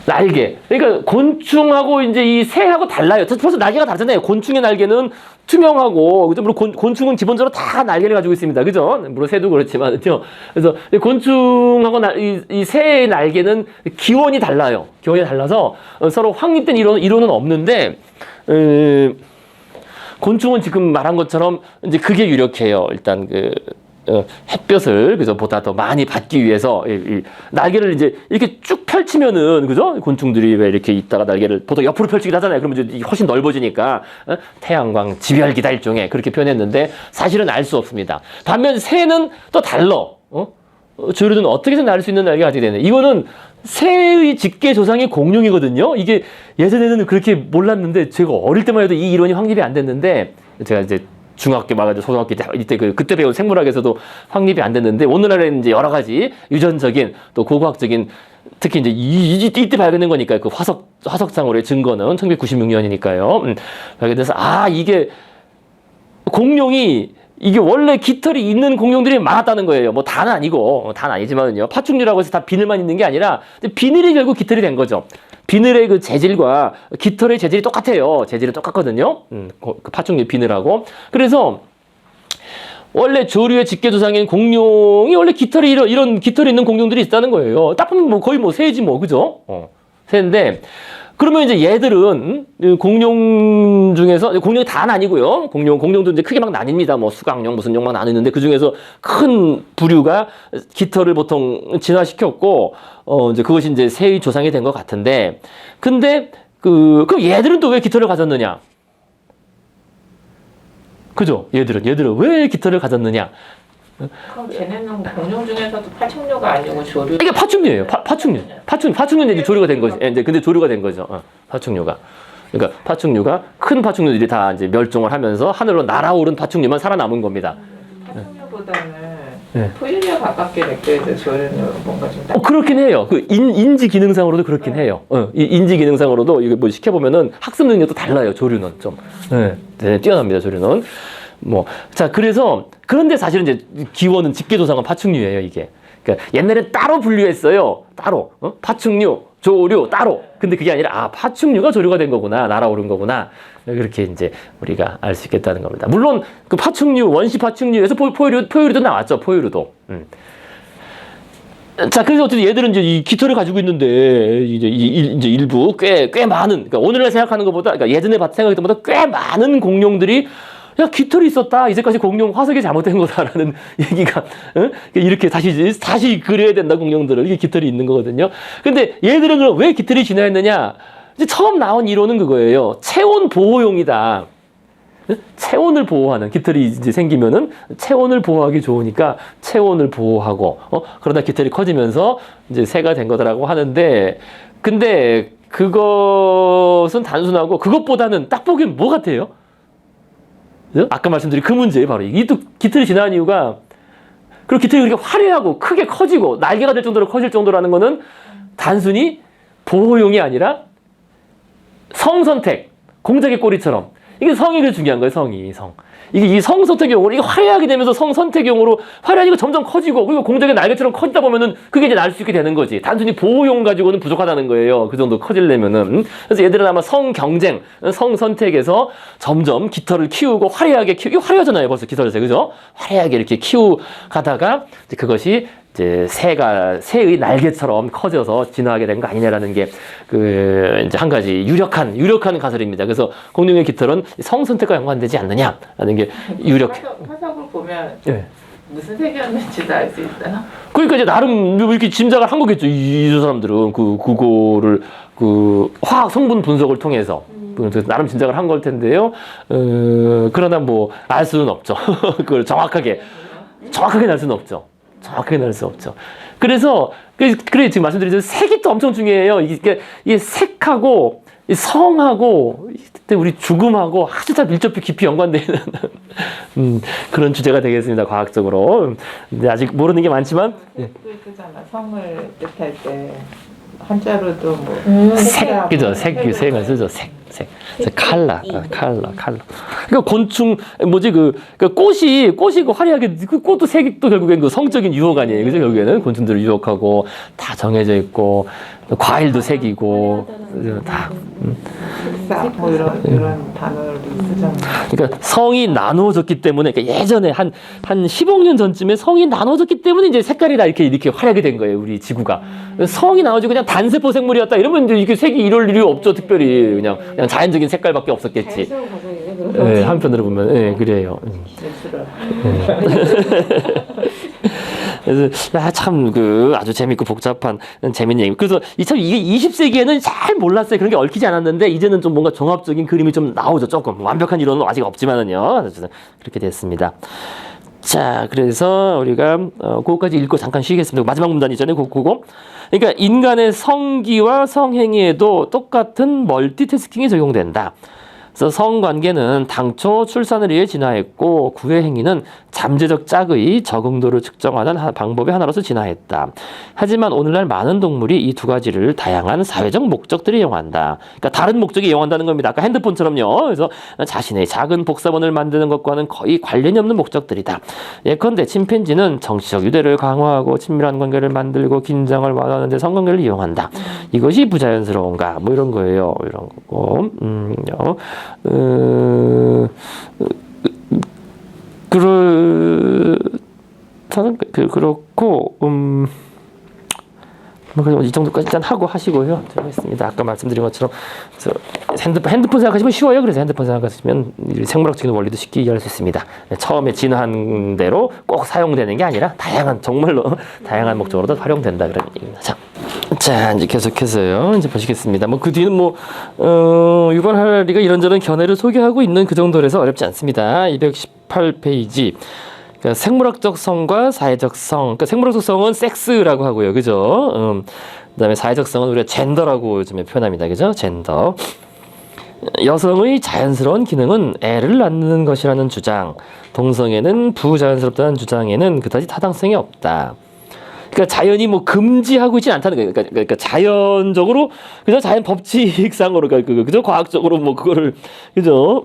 날개. 그러니까 곤충하고 이제 이 새하고 달라요. 벌써 날개가 다르잖아요. 곤충의 날개는 투명하고, 그죠? 물론 곤충은 기본적으로 다 날개를 가지고 있습니다. 그죠? 물론 새도 그렇지만요. 그래서 곤충하고 이 새의 날개는 기원이 달라요. 기원이 달라서 서로 확립된 이론은 없는데, 곤충은 지금 말한 것처럼 이제 그게 유력해요. 일단 햇볕을 그죠 보다 더 많이 받기 위해서 이 날개를 이제 이렇게 쭉 펼치면은 그죠 곤충들이 왜 이렇게 있다가 날개를 보통 옆으로 펼치긴 하잖아요. 그러면 이제 훨씬 넓어지니까 태양광 집열기다 일종의 그렇게 표현했는데 사실은 알 수 없습니다. 반면 새는 또 달라. 조류는 어떻게 해서 날 수 있는 날개가 가지게 되네. 이거는 새의 직계 조상이 공룡이거든요. 이게 예전에는 그렇게 몰랐는데 제가 어릴 때만 해도 이 이론이 확립이 안 됐는데 제가 이제 중학교 말하자 초등학교 때 이때 그때 배운 생물학에서도 확립이 안 됐는데 오늘날에는 이제 여러 가지 유전적인 또 고고학적인 특히 이제 이때 발견된 거니까 그 화석상으로의 증거는 1996년이니까요. 발견돼서 이게 공룡이 이게 원래 깃털이 있는 공룡들이 많았다는 거예요. 뭐 다는 아니고 다는 아니지만요. 파충류라고 해서 다 비늘만 있는 게 아니라 비늘이 결국 깃털이 된 거죠. 비늘의 그 재질과 깃털의 재질이 똑같아요. 재질은 똑같거든요. 그 파충류 비늘하고. 그래서 원래 조류의 직계조상인 공룡이 원래 깃털이 이런 깃털이 있는 공룡들이 있다는 거예요. 딱 보면 뭐 거의 뭐 새지 뭐 그죠? 새인데 그러면 이제 얘들은 공룡 중에서 공룡이 다는 아니고요. 공룡도 이제 크게 막 나뉩니다. 뭐 수강용 무슨 용 막 나뉘는데 그 중에서 큰 부류가 깃털을 보통 진화시켰고 이제 그것이 이제 새의 조상이 된 것 같은데 근데 그럼 얘들은 또 왜 깃털을 가졌느냐? 그죠? 얘들은 왜 깃털을 가졌느냐? 그럼 걔네는 공룡 중에서도 파충류가 아니고 조류. 이게 파충류예요. 파충류는 이제 조류가 된 거지. 이제 근데 조류가 된 거죠. 파충류가. 그러니까 파충류가 큰 파충류들이 다 이제 멸종을 하면서 하늘로 날아오른 파충류만 살아남은 겁니다. 파충류보다는 네. 포유류에 가깝게 느껴져 조류는 뭔가 좀. 그렇긴 해요. 그 인지 기능상으로도 그렇긴 해요. 이 인지 기능상으로도 이거 뭐 시켜보면은 학습 능력도 달라요. 조류는 좀. 네, 뛰어납니다. 조류는. 자, 그런데 사실은 이제 기원은 직계조상은 파충류예요, 이게. 그러니까 옛날엔 따로 분류했어요. 따로. 파충류, 조류, 따로. 근데 그게 아니라, 파충류가 조류가 된 거구나. 날아오른 거구나. 그렇게 이제 우리가 알 수 있겠다는 겁니다. 물론 그 파충류, 원시 파충류에서 포유류도 나왔죠, 포유류도. 자, 그래서 어쨌든 얘들은 이제 이 깃털을 가지고 있는데, 이제 일부 꽤 많은, 그러니까 오늘날 생각하는 것보다, 그러니까 예전에 생각했던 것보다 꽤 많은 공룡들이 야, 깃털이 있었다. 이제까지 공룡 화석이 잘못된 거다라는 얘기가, 이렇게 다시 그려야 된다, 공룡들을. 이게 깃털이 있는 거거든요. 근데 얘들은 그럼 왜 깃털이 진화했느냐? 이제 처음 나온 이론은 그거예요. 체온 보호용이다. 체온을 보호하는, 깃털이 이제 생기면은 체온을 보호하기 좋으니까 체온을 보호하고, 그러다 깃털이 커지면서 이제 새가 된 거다라고 하는데, 근데 그것은 단순하고 그것보다는 딱 보기엔 뭐 같아요? 아까 말씀드린 그 문제예요, 바로. 이게 또 깃털이 진화한 이유가, 그리고 깃털이 그렇게 화려하고 크게 커지고 날개가 될 정도로 커질 정도라는 거는 단순히 보호용이 아니라 성선택, 공작의 꼬리처럼. 이게 성이 그 중요한 거예요, 성. 이게 이 성선택용으로, 이게 화려하게 되면서 성선택용으로 화려하게 점점 커지고, 그리고 공작의 날개처럼 커지다 보면은 그게 이제 날 수 있게 되는 거지. 단순히 보호용 가지고는 부족하다는 거예요. 그 정도 커지려면은. 그래서 얘들은 아마 성경쟁, 성선택에서 점점 깃털을 키우고 화려하게 이게 화려하잖아요, 벌써 깃털 자체, 그죠? 화려하게 이렇게 가다가 그것이 이제 새의 날개처럼 커져서 진화하게 된 거 아니냐라는 게 이제 한 가지 유력한 가설입니다. 그래서 공룡의 깃털은 성선택과 연관되지 않느냐라는 게 유력해. 화석을 보면 네. 무슨 색이었는지도 알 수 있어요? 그러니까 이제 나름 이렇게 짐작을 한 거겠죠. 이 사람들은 그거를 화학 성분 분석을 통해서 나름 짐작을 한 걸 텐데요. 그러나 뭐 알 수는 없죠. 그걸 정확하게 알 수는 없죠. 그래서 그래 지금 말씀드린 색이 또 엄청 중요해요. 이게 색하고 이 성하고 우리 죽음하고 아주 다 밀접히 깊이 연관되는 그런 주제가 되겠습니다. 과학적으로. 근데 아직 모르는 게 많지만 또 있잖아. 성을 뜻할 때 한자로도 뭐 그죠? 색을 쓰죠. 색. 칼라. 그러니까 곤충 그러니까 꽃이 그 화려하게 그 꽃도 색이 또 결국엔 그 성적인 유혹 아니에요. 그죠? 결국에는 곤충들을 유혹하고 다 정해져 있고 과일도 색이고 다. 뭐 이런 단어를 쓰잖아요. 그러니까 성이 나누어졌기 때문에 그러니까 예전에 한 10억 년 전쯤에 성이 나누어졌기 때문에 이제 색깔이 다 이렇게 화려하게 된 거예요. 우리 지구가. 성이 나눠지고 그냥 단세포 생물이었다 이러면 이제 이게 색이 이럴 일이 없죠. 특별히 그냥 자연적인 색깔밖에 없었겠지. 네, 한편으로 보면 그래요. 그래서 참 아주 재밌고 복잡한 재밌는 얘기. 그래서 참 이게 20세기에는 잘 몰랐어요. 그런 게 얽히지 않았는데 이제는 좀 뭔가 종합적인 그림이 좀 나오죠. 조금 완벽한 이론은 아직 없지만은요. 그렇게 됐습니다. 자, 그래서 우리가 그거까지 읽고 잠깐 쉬겠습니다. 마지막 문단 있잖아요. 그거. 그러니까 인간의 성기와 성행위에도 똑같은 멀티태스킹이 적용된다. 그래서 성관계는 당초 출산을 위해 진화했고 구의 행위는 잠재적 짝의 적응도를 측정하는 방법의 하나로서 진화했다. 하지만 오늘날 많은 동물이 이 두 가지를 다양한 사회적 목적들에 이용한다. 그러니까 다른 목적에 이용한다는 겁니다. 아까 핸드폰처럼요. 그래서 자신의 작은 복사본을 만드는 것과는 거의 관련이 없는 목적들이다. 예컨대 침팬지는 정치적 유대를 강화하고 친밀한 관계를 만들고 긴장을 완화하는 데 성관계를 이용한다. 이것이 부자연스러운가? 뭐 이런 거예요. 이런 거고. 그렇고 뭐 그냥 이 정도까지 일단 하고 하시고요. 하겠습니다. 아까 말씀드린 것처럼 핸드폰 생각하시면 쉬워요. 그래서 핸드폰 생각하시면 생물학적인 원리도 쉽게 이해할 수 있습니다. 처음에 진화한 대로 꼭 사용되는 게 아니라 정말로 다양한 목적으로도 활용된다 그런 얘기입니다. 자 이제 계속해서요. 이제 보시겠습니다. 뭐 그 뒤는 이번 할리가 이런저런 견해를 소개하고 있는 그 정도라서 어렵지 않습니다. 218페이지. 그러니까 생물학적 성과 사회적 성. 그러니까 생물학적 성은 섹스라고 하고요, 그죠? 그다음에 사회적 성은 우리가 젠더라고 요즘에 표현합니다, 그죠? 젠더. 여성의 자연스러운 기능은 애를 낳는 것이라는 주장. 동성애는 부자연스럽다는 주장에는 그다지 타당성이 없다. 그러니까 자연이 뭐 금지하고 있지 않다는 거예요. 그러니까 자연적으로 그죠? 자연 법칙상으로 그죠? 과학적으로 뭐 그거를 그죠?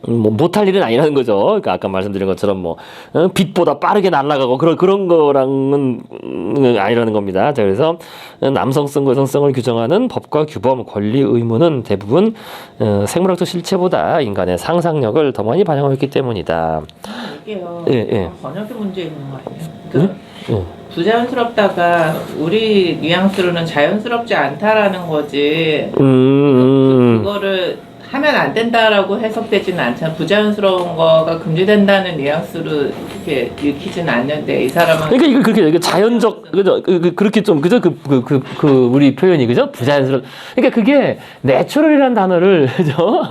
뭐 못할 일은 아니라는 거죠. 그러니까 아까 말씀드린 것처럼 빛보다 빠르게 날아가고 그런 거랑은 아니라는 겁니다. 자, 그래서 남성성과 여성성을 규정하는 법과 규범, 권리, 의무는 대부분 생물학적 실체보다 인간의 상상력을 더 많이 반영하고 있기 때문이다. 이게요. 예. 번역의 문제 있는 거 아니에요? 부자연스럽다가 우리 뉘앙스로는 자연스럽지 않다라는 거지. 그거를 하면 안 된다라고 해석되지는 않잖아. 부자연스러운 거가 금지된다는 뉘앙스로 이렇게 읽히지는 않는데 이 사람은 그러니까 이거 그렇게 자연적 그죠? 그렇게 좀 그죠? 우리 표현이 그죠? 부자연스러운. 그러니까 그게 내추럴이라는 단어를 그죠?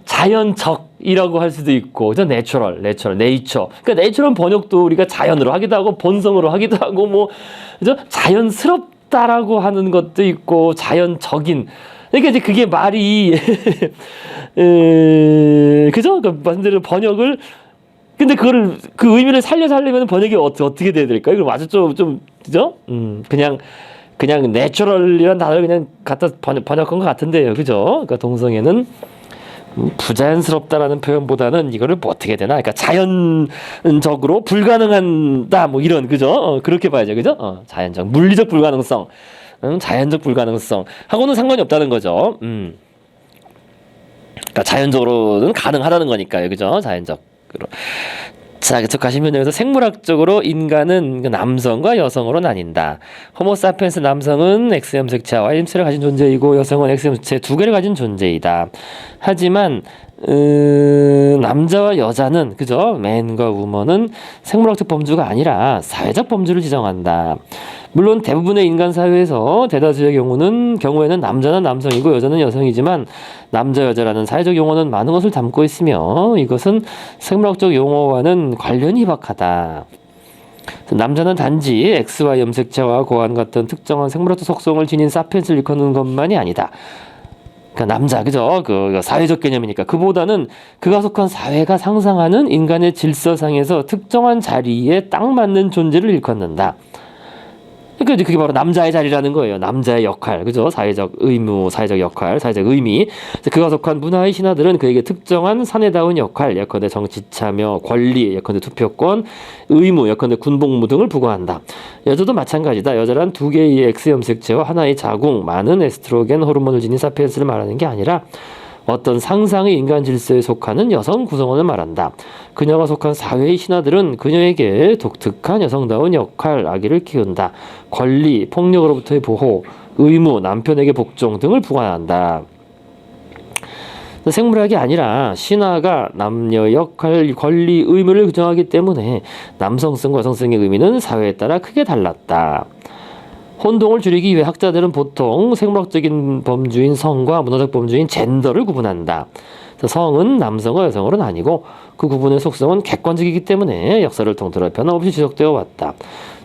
자연적이라고 할 수도 있고, 그죠? 내추럴, 네이처. 그러니까 내추럴 번역도 우리가 자연으로 하기도 하고 본성으로 하기도 하고 그죠? 자연스럽다라고 하는 것도 있고 자연적인. 그러니까 이제 그게 말이 그죠? 그러니까 말씀대로 번역을 근데 그 의미를 살려면 번역이 어떻게 돼야 될까요? 그럼 아주 좀 그죠? 그냥 내추럴이라는 단어를 그냥 갖다 번역한 것 같은데요, 그죠? 그러니까 동성애는 부자연스럽다라는 표현보다는 이거를 뭐 어떻게 되나? 그러니까 자연적으로 불가능한다, 뭐 이런 그죠? 그렇게 봐야죠, 그죠? 자연적 물리적 불가능성. 자연적 불가능성 하고는 상관이 없다는 거죠. 그러니까 자연적으로는 가능하다는 거니까요, 그죠? 자연적으로. 자, 계속 가시면 여기서 생물학적으로 인간은 남성과 여성으로 나뉜다. 호모사피엔스 남성은 X염색체와 Y염색체를 가진 존재이고 여성은 X염색체 2개를 가진 존재이다. 하지만 남자와 여자는 그죠? 맨과 우먼은 생물학적 범주가 아니라 사회적 범주를 지정한다. 물론 대부분의 인간 사회에서 대다수의 경우에는 남자는 남성이고 여자는 여성이지만 남자 여자라는 사회적 용어는 많은 것을 담고 있으며 이것은 생물학적 용어와는 관련이 희박하다. 남자는 단지 XY 염색체와 고환 같은 특정한 생물학적 속성을 지닌 사피엔스를 일컫는 것만이 아니다. 그러니까 남자 그죠? 그 사회적 개념이니까 그보다는 그가 속한 사회가 상상하는 인간의 질서상에서 특정한 자리에 딱 맞는 존재를 일컫는다. 그러니까 그게 바로 남자의 자리라는 거예요. 남자의 역할, 그죠? 사회적 의무, 사회적 역할, 사회적 의미. 그가 속한 문화의 신화들은 그에게 특정한 사내다운 역할, 예컨대 정치 참여, 권리, 예컨대 투표권, 의무, 예컨대 군복무 등을 부과한다. 여자도 마찬가지다. 여자란 2개의 X염색체와 하나의 자궁, 많은 에스트로겐 호르몬을 지닌 사피엔스를 말하는 게 아니라 어떤 상상의 인간 질서에 속하는 여성 구성원을 말한다. 그녀가 속한 사회의 신화들은 그녀에게 독특한 여성다운 역할, 아기를 키운다. 권리, 폭력으로부터의 보호, 의무, 남편에게 복종 등을 부과한다. 생물학이 아니라 신화가 남녀의 역할, 권리, 의무를 규정하기 때문에 남성성과 여성성의 의미는 사회에 따라 크게 달랐다. 혼동을 줄이기 위해 학자들은 보통 생물학적인 범주인 성과 문화적 범주인 젠더를 구분한다. 성은 남성과 여성으로 나뉘고 그 구분의 속성은 객관적이기 때문에 역사를 통틀어 변함없이 지속되어 왔다.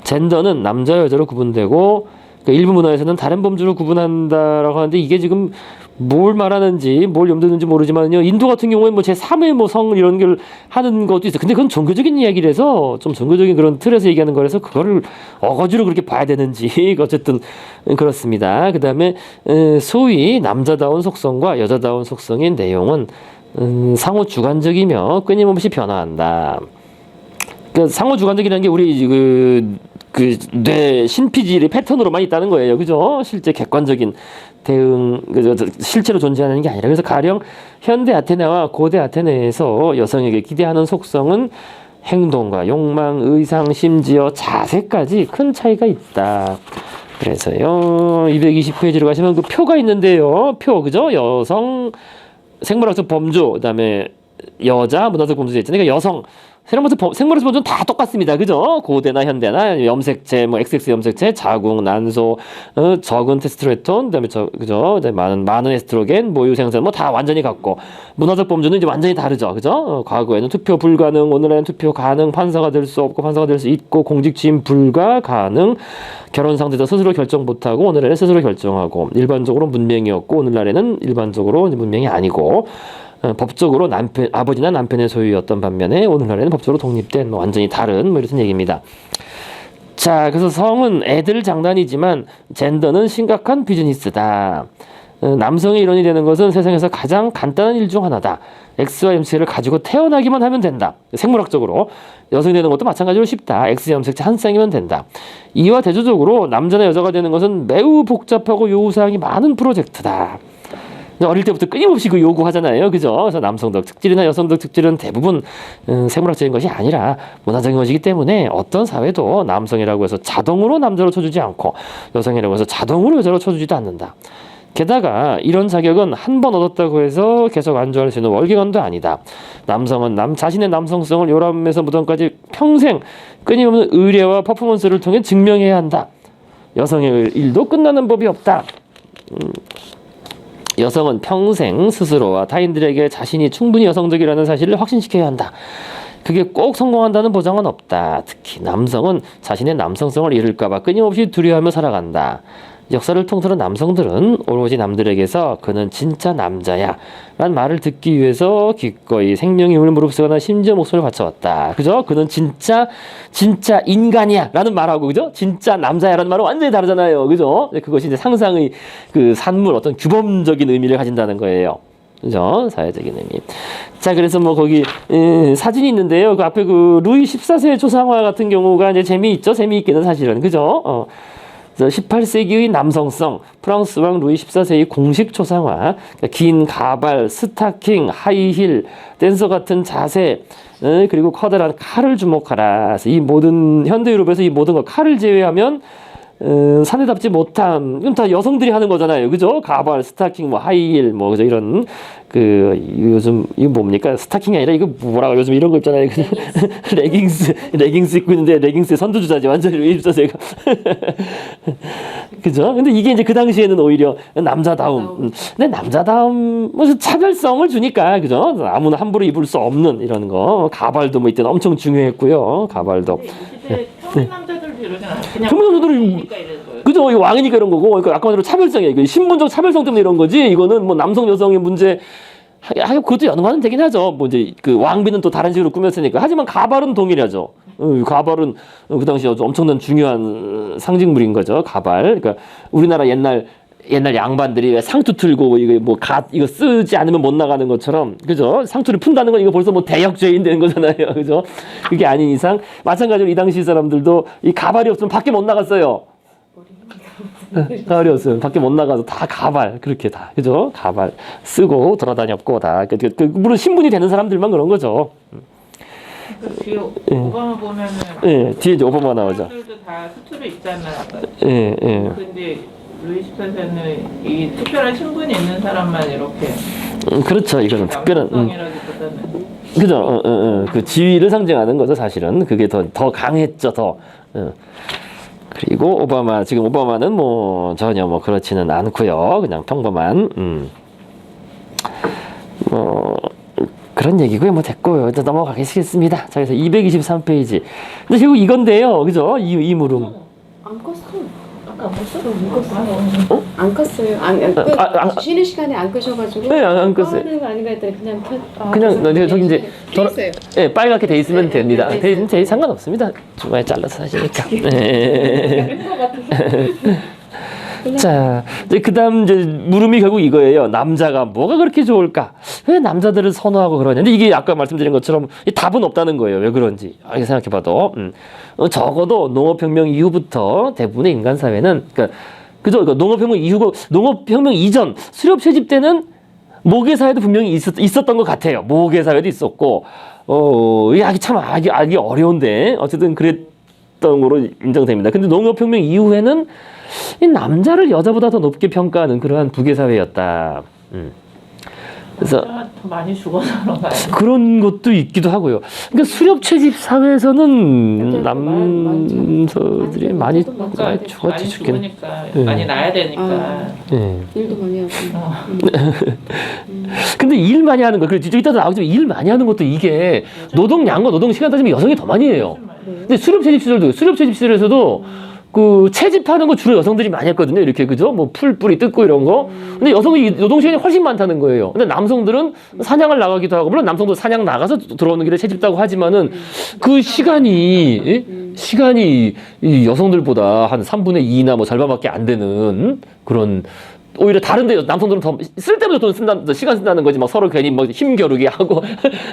젠더는 남자 여자로 구분되고 일부 문화에서는 다른 범주로 구분한다라고 하는데 이게 지금 뭘 말하는지 뭘 염두는지 모르지만요. 인도 같은 경우에 뭐 제3의 성 이런 걸 하는 것도 있어요. 근데 그건 종교적인 이야기라서 좀 종교적인 그런 틀에서 얘기하는 거라서 그거를 어거지로 그렇게 봐야 되는지 어쨌든 그렇습니다. 그다음에 소위 남자다운 속성과 여자다운 속성의 내용은 상호 주관적이며 끊임없이 변화한다. 그러니까 상호 주관적이라는 게 우리 그 뇌 신피질의 패턴으로만 있다는 거예요. 그죠? 실제 객관적인 대응, 실제로 존재하는 게 아니라. 그래서 가령 현대 아테네와 고대 아테네에서 여성에게 기대하는 속성은 행동과 욕망, 의상, 심지어 자세까지 큰 차이가 있다. 그래서요, 220페이지로 가시면 그 표가 있는데요. 표, 그죠? 여성, 생물학적 범주, 그 다음에 여자, 문화적 범주 있잖아요. 그러니까 여성, 생물학적 범주는 다 똑같습니다. 그죠? 고대나 현대나 염색체, 뭐 XX 염색체, 자궁, 난소, 적은 테스토스테론, 그다음에 그죠? 이제 많은 에스트로겐, 모유 생산 뭐 다 완전히 같고, 문화적 범주는 이제 완전히 다르죠. 그죠? 과거에는 투표 불가능, 오늘날은 투표 가능, 판사가 될 수 없고 판사가 될 수 있고, 공직 취임 불가 가능, 결혼 상대도 스스로 결정 못하고 오늘날은 스스로 결정하고, 일반적으로 문명이었고 오늘날에는 일반적으로 문명이 아니고, 법적으로 아버지나 남편의 소유였던 반면에 오늘날에는 법적으로 독립된 뭐 완전히 다른 뭐 이런 얘기입니다. 자, 그래서 성은 애들 장난이지만 젠더는 심각한 비즈니스다. 남성의 일원이 되는 것은 세상에서 가장 간단한 일 중 하나다. X와 염색체를 가지고 태어나기만 하면 된다. 생물학적으로 여성이 되는 것도 마찬가지로 쉽다. X 염색체 한 쌍이면 된다. 이와 대조적으로 남자나 여자가 되는 것은 매우 복잡하고 요구사항이 많은 프로젝트다. 어릴 때부터 끊임없이 그 요구하잖아요. 그죠? 그래서 남성적 특질이나 여성적 특질은 대부분 생물학적인 것이 아니라 문화적인 것이기 때문에 어떤 사회도 남성이라고 해서 자동으로 남자로 쳐주지 않고 여성이라고 해서 자동으로 여자로 쳐주지도 않는다. 게다가 이런 자격은 한 번 얻었다고 해서 계속 안주할 수 있는 월계관도 아니다. 남성은 자신의 남성성을 요람에서 무덤까지 평생 끊임없는 의례와 퍼포먼스를 통해 증명해야 한다. 여성의 일도 끝나는 법이 없다. 여성은 평생 스스로와 타인들에게 자신이 충분히 여성적이라는 사실을 확신시켜야 한다. 그게 꼭 성공한다는 보장은 없다. 특히 남성은 자신의 남성성을 잃을까 봐 끊임없이 두려워하며 살아간다. 역사를 통틀어 남성들은 오로지 남들에게서 그는 진짜 남자야 라는 말을 듣기 위해서 기꺼이 생명의 힘을 무릅쓰거나 심지어 목숨을 바쳐왔다. 그죠? 그는 진짜 인간이야 라는 말하고, 그죠? 진짜 남자야 라는 말은 완전히 다르잖아요. 그죠? 그것이 이제 상상의 그 산물, 어떤 규범적인 의미를 가진다는 거예요. 그죠? 사회적인 의미. 자, 그래서 뭐 거기 사진이 있는데요. 그 앞에 그 루이 14세 조상화 같은 경우가 이제 재미있죠. 재미있기는 사실은. 그죠? 18세기의 남성성, 프랑스 왕 루이 14세의 공식 초상화, 그러니까 긴 가발, 스타킹, 하이힐, 댄서 같은 자세, 그리고 커다란 칼을 주목하라. 그래서 이 모든 현대 유럽에서 이 모든 거 칼을 제외하면 사내답지 못함. 이건 다 여성들이 하는 거잖아요. 그죠? 가발, 스타킹, 뭐 하이힐, 뭐 그죠? 이런 요즘 이거 뭡니까? 스타킹이 아니라 이거 뭐라고 요즘 이런 거 있잖아요. 그죠? 레깅스 입고 있는데 레깅스의 선두주자지 완전히 루이 14세가. 그죠? 근데 이게 이제 그 당시에는 오히려 남자다움. 근데 남자다움 뭐 차별성을 주니까, 그죠? 아무나 함부로 입을 수 없는 이런 거. 가발도 뭐 이때 엄청 중요했고요. 가발도. 평범 남자들도 이러진 않아요. 그냥 평범 남자들이 그죠? 이 왕이니까 이런 거고, 그러니까 아까 말대로 차별성이에요. 신분적 차별성 때문에 이런 거지. 이거는 뭐 남성 여성의 문제. 그것도 연관은 되긴 하죠. 뭐 이제 그 왕비는 또 다른 식으로 꾸몄으니까. 하지만 가발은 동일하죠. 가발은 그 당시에 엄청난 중요한 상징물인 거죠. 가발. 그러니까 우리나라 옛날 양반들이 왜 상투 틀고 이거 쓰지 않으면 못 나가는 것처럼, 그죠? 상투를 푼다는 건 이거 벌써 뭐 대역죄인 되는 거잖아요. 그죠? 그게 아닌 이상 마찬가지로 이 당시 사람들도 이 가발이 없으면 밖에 못 나갔어요. 가발이 없으면 밖에 못 나가서 다 가발, 그렇게 다, 그죠? 가발 쓰고 돌아다녔고 다. 물론 신분이 되는 사람들만 그런 거죠. 뒤에 오바마 보면은 뒤에 이제 오바마 나오죠. 사람들도 다 수트를 입잖아요. 근데 루이 14세는 이 특별한 신분이 있는 사람만 이렇게. 그렇죠. 이거는 특별한. 남성이라기보다는. 그죠. 그 지위를 상징하는 거죠. 사실은 그게 더 강했죠. 더. 그리고 지금 오바마는 뭐 전혀 뭐 그렇지는 않고요. 그냥 평범한 뭐 그런 얘기고요. 뭐 됐고요. 일단 넘어가겠습니다. 자, 그래서 223페이지. 근데 결국 이건데요. 그죠? 이 물음. 안 껐어. 아까 안 껐어? 어? 안 껐어요. 쉬는 시간에 안 끄셔가지고. 네, 안 껐어요. 하는 거 아닌가 했더니 그냥 그냥 저기 이제 있어요. 네, 빨갛게 돼 있으면 네, 됩니다. 네, 돼 상관없습니다. 중간에 잘라서 하시니까. 자, 이제 그다음 이제 물음이 결국 이거예요. 남자가 뭐가 그렇게 좋을까? 왜 남자들을 선호하고 그러냐? 근데 이게 아까 말씀드린 것처럼 이 답은 없다는 거예요. 왜 그런지 생각해봐도 적어도 농업혁명 이후부터 대부분의 인간 사회는 그죠? 농업혁명 이후고 농업혁명 이전 수렵 채집 때는 모계 사회도 분명히 있었던 것 같아요. 모계 사회도 있었고, 이게 알기 어려운데 어쨌든 그랬던 거로 인정됩니다. 근데 농업혁명 이후에는 이 남자를 여자보다 더 높게 평가하는 그러한 부계 사회였다. 그래서 더 많이 죽어서 그런가요? 그런 것도 있기도 하고요. 그러니까 수렵 채집 사회에서는 남자들이 많이 죽었지 죽긴. 죽으니까 많이 나야 되니까. 일도 많이 하고. 근데 일 많이 하는 거, 그래 이따도 나오지만 일 많이 하는 것도 이게 노동 양과 노동 시간 따지면 여성이 더 많이 해요. 근데 수렵 채집 시설에서도 그 채집하는 거 주로 여성들이 많이 했거든요. 이렇게 그죠? 뭐 풀뿌리 뜯고 이런 거. 근데 여성이 노동 시간이 훨씬 많다는 거예요. 근데 남성들은 사냥을 나가기도 하고 물론 남성도 사냥 나가서 들어오는 길에 채집다고 하지만은 그 시간이 이 여성들보다 한 3분의 2나 뭐 절반밖에 안 되는 그런 오히려 다른데 남성들은 더 쓸데없는 시간 쓴다는 거지. 막 서로 괜히 막 힘겨루게 하고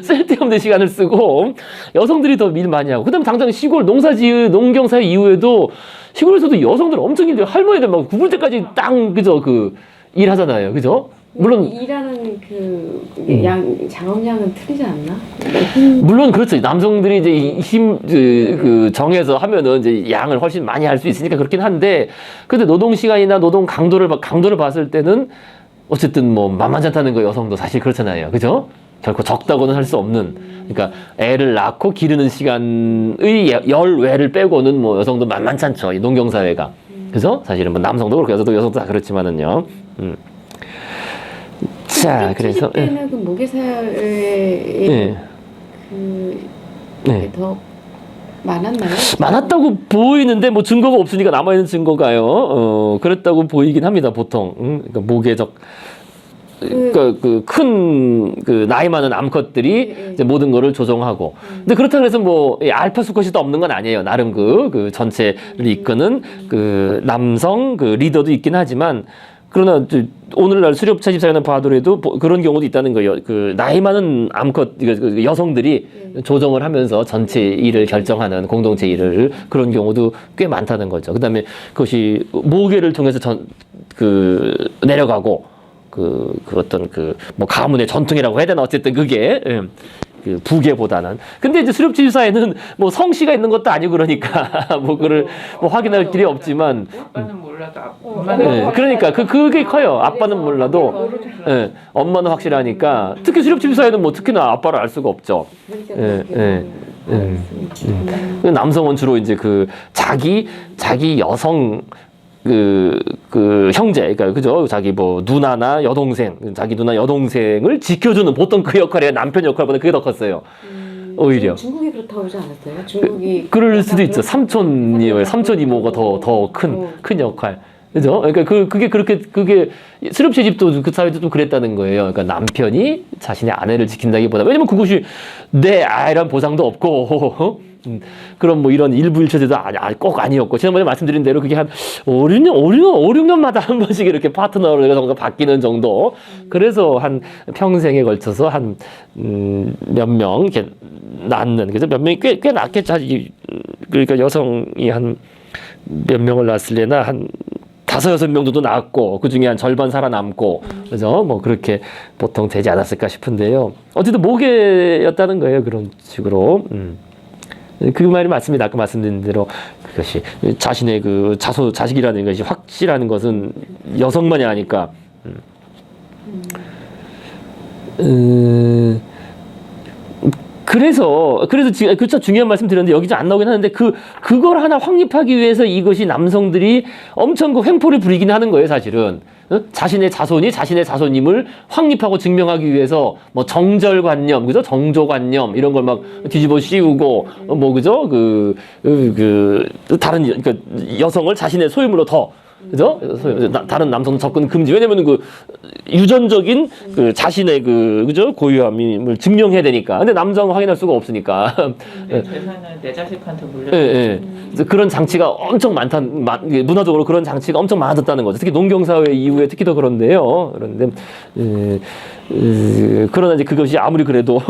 쓸데없는 시간을 쓰고 여성들이 더 일 많이 하고 그다음에 당장 시골 농경사회 이후에도 시골에서도 여성들 엄청 힘들어요. 할머니들 막 굽을 때까지 그죠 그 일하잖아요. 그죠? 물론 일하는 작업량은 틀리지 않나? 물론 그렇죠. 남성들이 이제 정해서 하면은 이제 양을 훨씬 많이 할 수 있으니까 그렇긴 한데, 근데 노동 시간이나 노동 강도를 봤을 때는 어쨌든 뭐 만만치 않다는 거 여성도 사실 그렇잖아요. 그죠? 결코 적다고는 할 수 없는. 그러니까 애를 낳고 기르는 시간의 열외를 빼고는 뭐 여성도 만만치 않죠. 이 농경 사회가. 그죠? 사실은 뭐 남성도 그렇고 여성도 다 그렇지만은요. 자, 그래서 때는 그 모계사회에 더 많았나요? 많았다고 보이는데 뭐 증거가 없으니까 남아있는 증거가요. 그랬다고 보이긴 합니다. 보통. 그러니까 모계적 큰 나이 많은 암컷들이 이제 모든 거를 조종하고. 근데 그렇다고 해서 뭐 알파 수컷이 또 없는 건 아니에요. 나름 그 전체를 이끄는 그 남성 리더도 있긴 하지만. 그러나 오늘날 수렵 채집 사회는 봐더라도 그런 경우도 있다는 거예요. 그 나이 많은 암컷 여성들이 조정을 하면서 전체 일을 결정하는 공동체 일을 그런 경우도 꽤 많다는 거죠. 그다음에 그것이 모계를 통해서 내려가고 어떤 뭐 가문의 전통이라고 해야 되나 어쨌든 그게 그 부계보다는. 근데 이제 수렵 채집 사회는 뭐 성씨가 있는 것도 아니고 그러니까 뭐 그걸 뭐 확인할 길이 없지만. 아빠는 몰라도 엄마는 그러니까 그게 커요. 아빠는 몰라도 엄마는 확실하니까. 특히 수렵 채집 사회는 뭐 특히나 아빠를 알 수가 없죠. 남성은 주로 이제 자기 여성 형제, 그러니까 그죠? 자기 뭐 누나나 여동생, 자기 누나 여동생을 지켜주는 보통 그 역할이 남편 역할보다 그게 더 컸어요. 오히려. 중국이 그렇다고 하지 않았어요? 중국이 그럴 수도 있죠. 삼촌 이모가 더 큰 역할. 그죠? 그러니까 그게 수렵 채집도 그 사회도 좀 그랬다는 거예요. 그러니까 남편이 자신의 아내를 지킨다기보다, 왜냐면 그것이 내 아이란 보장도 없고 그런 뭐 이런 일부일처제도 꼭 아니었고, 지난번에 말씀드린 대로 그게 한 5, 6년마다 한 번씩 이렇게 파트너가 바뀌는 정도. 그래서 한 평생에 걸쳐서 한 몇 명 이렇게 낳는, 그래서 몇 명이 꽤 낳겠죠. 그러니까 여성이 한 몇 명을 낳았을래나 한 5-6명 정도 낳았고 그 중에 한 절반 살아남고, 그죠? 뭐 그렇게 보통 되지 않았을까 싶은데요. 어쨌든 모계였다는 거예요. 그런 식으로. 그 말이 맞습니다. 아까 말씀드린 대로 그것이 자신의 자식이라는 것이 확실한 것은 여성만이 하니까. 그래서 지금 그쵸, 중요한 말씀 드렸는데 여기 좀 안 나오긴 하는데 그걸 하나 확립하기 위해서 이것이 남성들이 엄청 횡포를 부리긴 하는 거예요, 사실은. 자신의 자손이 자신의 자손임을 확립하고 증명하기 위해서 뭐 정절관념, 그죠? 정조관념 이런 걸 막 뒤집어 씌우고 뭐 그죠? 다른 그러니까 여성을 자신의 소유물로 더 그죠? 다른 남성 접근 금지. 왜냐면 그 유전적인 그 자신의 그죠? 고유함을 증명해야 되니까. 근데 남성 확인할 수가 없으니까. 근데 재산은 내 자식한테 물려. 예, 예. 그래서 그런 장치가 엄청 문화적으로 그런 장치가 엄청 많아졌다는 거죠. 특히 농경사회 이후에 특히 더 그런데요. 그런데, 그러나 이제 그것이 아무리 그래도,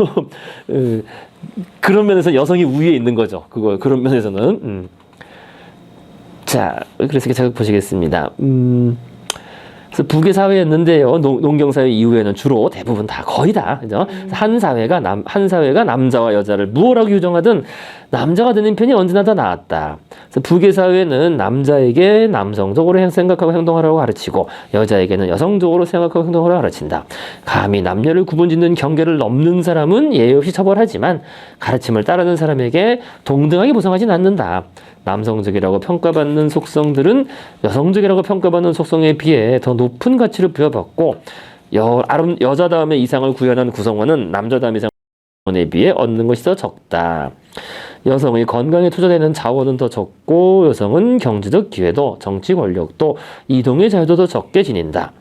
그런 면에서 여성이 우위에 있는 거죠. 그런 면에서는. 자, 그래서 제가 보시겠습니다. 그래서 북의 사회였는데요. 농경사회 이후에는 주로 대부분 다 거의 다 그죠? 한 사회가 남자와 여자를 무엇하고 규정하든 남자가 되는 편이 언제나 더 나았다. 그래서 북의 사회는 남자에게 남성적으로 생각하고 행동하라고 가르치고 여자에게는 여성적으로 생각하고 행동하라고 가르친다. 감히 남녀를 구분짓는 경계를 넘는 사람은 예의 없이 처벌하지만 가르침을 따르는 사람에게 동등하게 보상하진 않는다. 남성적이라고 평가받는 속성들은 여성적이라고 평가받는 속성에 비해 더 높은 가치를 부여받고 여자다움의 이상을 구현한 구성원은 남자다움의 이상에 비해 얻는 것이 더 적다. 여성의 건강에 투자되는 자원은 더 적고 여성은 경제적 기회도 정치 권력도 이동의 자유도 더 적게 지닌다.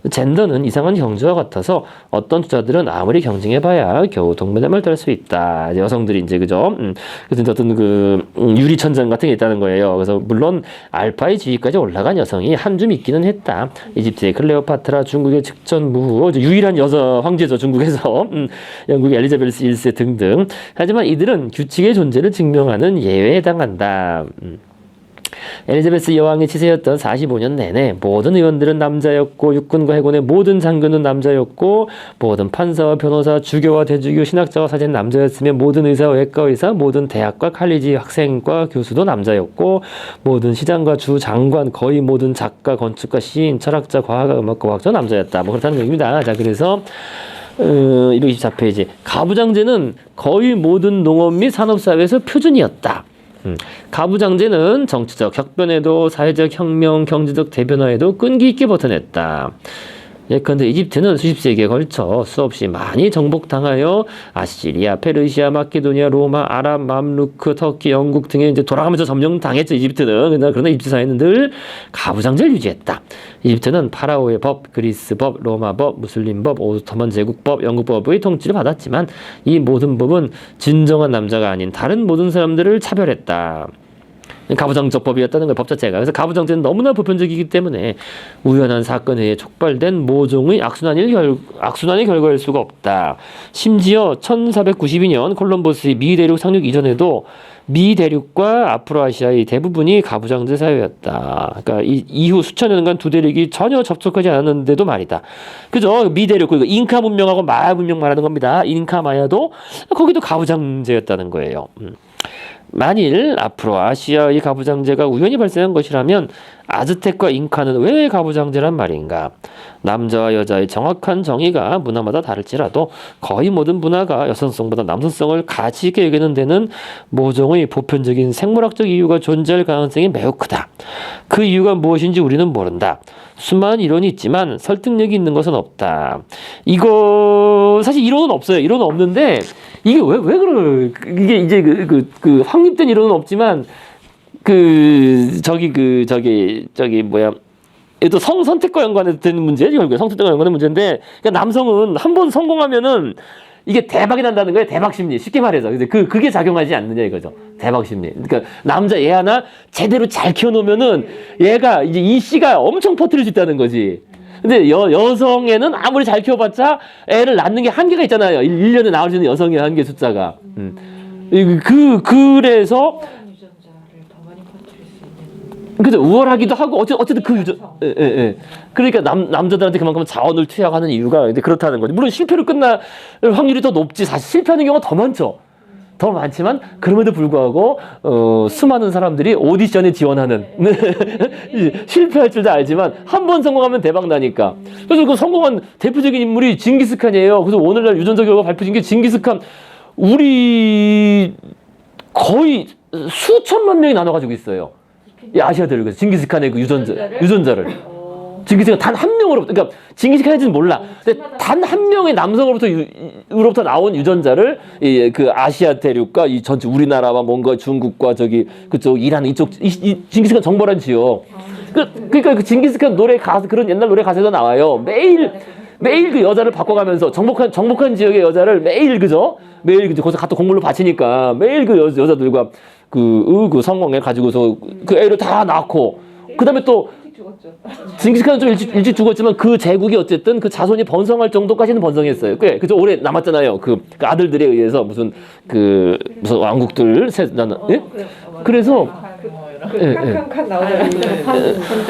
젠더는 이상한 경주와 같아서 어떤 투자들은 아무리 경쟁해봐야 겨우 동메달만 딸 수 있다. 여성들이 이제 그죠? 그래서 어떤 그 유리천장 같은 게 있다는 거예요. 그래서 물론 알파의 지위까지 올라간 여성이 한 줌 있기는 했다. 이집트의 클레오파트라, 중국의 측전무후, 유일한 여자 황제죠 중국에서, 영국의 엘리자베스 1세 등등. 하지만 이들은 규칙의 존재를 증명하는 예외에 해당한다. 엘리자베스 여왕의 치세였던 45년 내내 모든 의원들은 남자였고 육군과 해군의 모든 장교는 남자였고 모든 판사와 변호사, 주교와 대주교, 신학자와 사제는 남자였으며 모든 의사와 외과의사, 모든 대학과 칼리지 학생과 교수도 남자였고 모든 시장과 주 장관, 거의 모든 작가, 건축가, 시인, 철학자, 과학가, 음악가, 과학자 남자였다. 뭐 그렇다는 얘기입니다. 자, 그래서 224페이지 가부장제는 거의 모든 농업 및 산업사회에서 표준이었다. 가부장제는 정치적 격변에도 사회적 혁명, 경제적 대변화에도 끈기 있게 버텨냈다. 예컨대 이집트는 수십 세기에 걸쳐 수없이 많이 정복당하여 아시리아, 페르시아, 마케도니아, 로마, 아랍, 맘루크, 터키, 영국 등에 이제 돌아가면서 점령당했죠. 이집트는. 그러나 이집트 사회는 늘 가부장제를 유지했다. 이집트는 파라오의 법, 그리스 법, 로마 법, 무슬림 법, 오스터만 제국법, 영국 법의 통치를 받았지만 이 모든 법은 진정한 남자가 아닌 다른 모든 사람들을 차별했다. 가부장적 법이었다는 거예요. 법 자체가. 그래서 가부장제는 너무나 보편적이기 때문에 우연한 사건에 의해 촉발된 모종의 악순환의 결과일 수가 없다. 심지어 1492년 콜럼버스의 미 대륙 상륙 이전에도 미 대륙과 아프로아시아의 대부분이 가부장제 사회였다. 그러니까 이후 수천 년간 두 대륙이 전혀 접촉하지 않았는데도 말이다. 그죠? 미 대륙, 그리고 잉카 문명하고 마야 문명 말하는 겁니다. 잉카 마야도 거기도 가부장제였다는 거예요. 만일 앞으로 아시아의 가부장제가 우연히 발생한 것이라면 아즈텍과 잉카는 왜 가부장제란 말인가? 남자와 여자의 정확한 정의가 문화마다 다를지라도 거의 모든 문화가 여성성보다 남성성을 가치 있게 여기는 데는 모종의 보편적인 생물학적 이유가 존재할 가능성이 매우 크다. 그 이유가 무엇인지 우리는 모른다. 수많은 이론이 있지만 설득력이 있는 것은 없다. 이거 사실 이론은 없어요. 이론은 없는데 이게 왜 그래? 이게 이제 그 확립된 이론은 없지만 또 성선택과 연관된 문제죠. 결국에 성선택과 연관된 문제인데, 그러니까 남성은 한 번 성공하면은 이게 대박이 난다는 거예요. 대박 심리. 쉽게 말해서. 근데 그게 작용하지 않느냐 이거죠. 대박 심리. 그러니까 남자 얘 하나 제대로 잘 키워놓으면은 얘가 이제 이 씨가 엄청 퍼뜨릴 수 있다는 거지. 근데 여성애는 아무리 잘 키워봤자 애를 낳는 게 한계가 있잖아요. 1년에 나올 수 있는 여성의 한계 숫자가. 그래서 그죠. 우월하기도 하고 어쨌든 그 유전 그러니까 남자들한테 그만큼 자원을 투약하는 이유가 이제 그렇다는 거죠. 물론 실패로 끝날 확률이 더 높지. 사실 실패하는 경우가 더 많죠. 더 많지만 그럼에도 불구하고 수많은 사람들이 오디션에 지원하는 실패할 줄도 알지만 한 번 성공하면 대박 나니까. 그래서 그 성공한 대표적인 인물이 징기스칸이에요. 그래서 오늘날 유전자 결과 발표된 게 징기스칸. 우리 거의 수천만 명이 나눠가지고 있어요. 이 아시아 대륙에서 징기스칸의 그 유전자를 징기스칸 단 한 명으로부터, 그러니까 징기스칸인지는 몰라. 근데 단 한 명의 남성으로부터 나온 유전자를 그 아시아 대륙과 이 전체 우리나라와 뭔가 중국과 그쪽 이란 이쪽 징기스칸 정벌한 지역. 그러니까 그 징기스칸 노래 가사 그런 옛날 노래 가사에도 나와요. 매일 그 여자를 바꿔가면서 정복한 지역의 여자를 매일 그죠? 거기서 갖다 곡물로 바치니까 매일 그 여자들과 그 성공해 가지고서 그 애를 다 낳고 그다음에 또 징기스칸은 좀 일찍 죽었지만 그 제국이 어쨌든 그 자손이 번성할 정도까지는 번성했어요. 꽤 그죠? 오래 남았잖아요. 그 아들들에 의해서 무슨 왕국들 예? 그래서 칸칸칸 나오잖아요.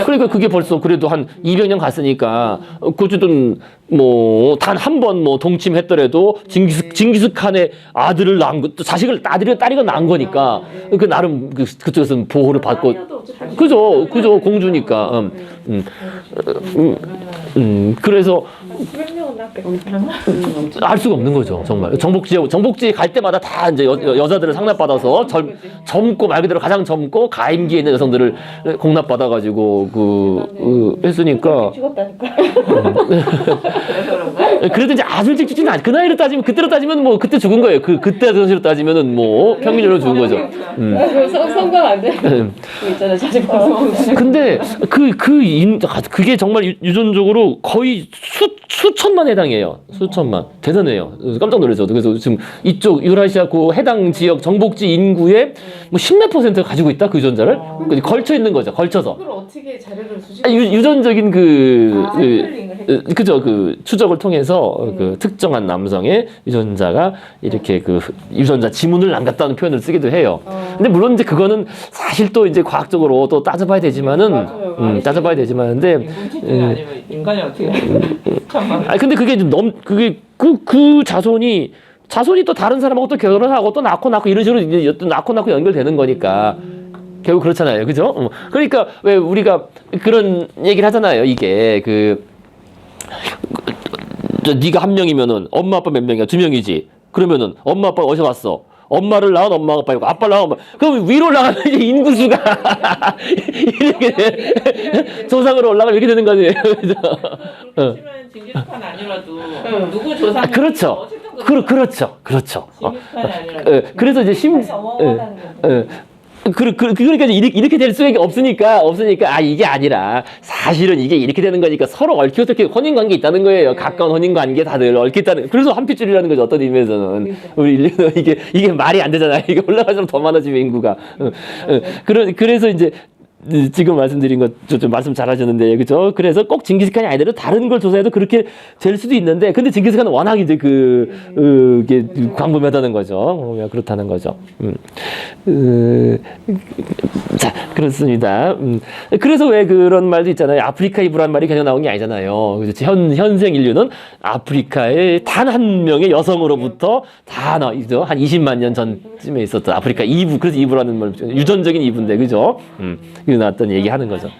그러니까 그게 벌써 그래도 한 200년 갔으니까 어쨌든 뭐 단 한 번 뭐 동침했더라도 징기스칸의 아들을 낳은 거, 딸이가 낳은 거니까 그 나름 그쪽에서는 보호를 받고 그죠 공주니까 그래서 알 수가 없는 거죠 정말 정복지에 갈 때마다 다 이제 여자들을 상납받아서 젊고 말 그대로 가장 젊고 가임기에 있는 여성들을 공납받아가지고 했으니까 그래도 이제 아주 일찍 죽지는 않. 그 나이로 따지면 그때로 따지면 뭐 그때 죽은 거예요. 그때 당시로 따지면은 뭐 평균으로 죽은 거죠. 성공 안 돼. 그 있잖아요 자식방. 근데 그게 정말 유전적으로 거의 수천만 해당해요. 수천만 대단해요. 깜짝 놀랐죠. 그래서 지금 이쪽 유라시아 그 해당 지역 정복지 인구의 뭐 10몇 %가 가지고 있다 그 유전자를 걸쳐 있는 거죠. 걸쳐서. 그걸 어떻게 자료를 주지? 유전적인 그죠 그 추적을 통해서 그 특정한 남성의 유전자가 이렇게 그 유전자 지문을 남겼다는 표현을 쓰기도 해요. 근데 물론 이제 그거는 사실 또 이제 과학적으로 또 따져봐야 되지만은 따져봐야 되지만은데 인간이 어떻게 아니 근데 그게 그게 그 자손이 또 다른 사람하고 또 결혼하고 또 낳고 이런 식으로 이제 또 낳고 연결되는 거니까. 결국 그렇잖아요, 그죠? 그러니까 왜 우리가 그런 얘기를 하잖아요. 이게 네가 한 명이면은 엄마 아빠 몇 명이야? 2명이지. 그러면은 엄마 아빠 어디서 왔어? 엄마를 낳은 엄마 아빠이고 아빠를 낳은 엄마. 그럼 위로 올라가면 이제 인구수가 이렇게 조상으로 올라가면 이렇게 되는 거 아니에요? 그렇지만 징기스칸 아니라도 누구 조상 그렇죠. 그렇죠. 징기스칸이 아니라도 그래서 이제 그러니까 이렇게 될 수밖에 없으니까 이게 아니라 사실은 이게 이렇게 되는 거니까 서로 얽혀서 이렇게 혼인 관계 있다는 거예요. 가까운 혼인 관계 다들 얽혔다는. 그래서 한 핏줄이라는 거죠. 어떤 의미에서는 우리 인류는 이게 말이 안 되잖아요. 이게 올라갈수록 더 많아지면 인구가. 그래서 이제 지금 말씀드린 것 좀 말씀 잘하셨는데 그죠? 그래서 꼭 징기스칸이 아니더라도 다른 걸 조사해도 그렇게 될 수도 있는데 근데 징기스칸은 워낙 이제 이게 광범위하다는 거죠. 그렇다는 거죠. 자 그렇습니다. 그래서 왜 그런 말도 있잖아요. 아프리카 이브라는 말이 그냥 나온 게 아니잖아요. 그죠? 현생 인류는 아프리카의 단 한 명의 여성으로부터 다 나이죠. 한 20만 년 전쯤에 있었던 아프리카 이브 그래서 이브라는 말 유전적인 이브인데 그죠? 나왔던 얘기하는 거죠.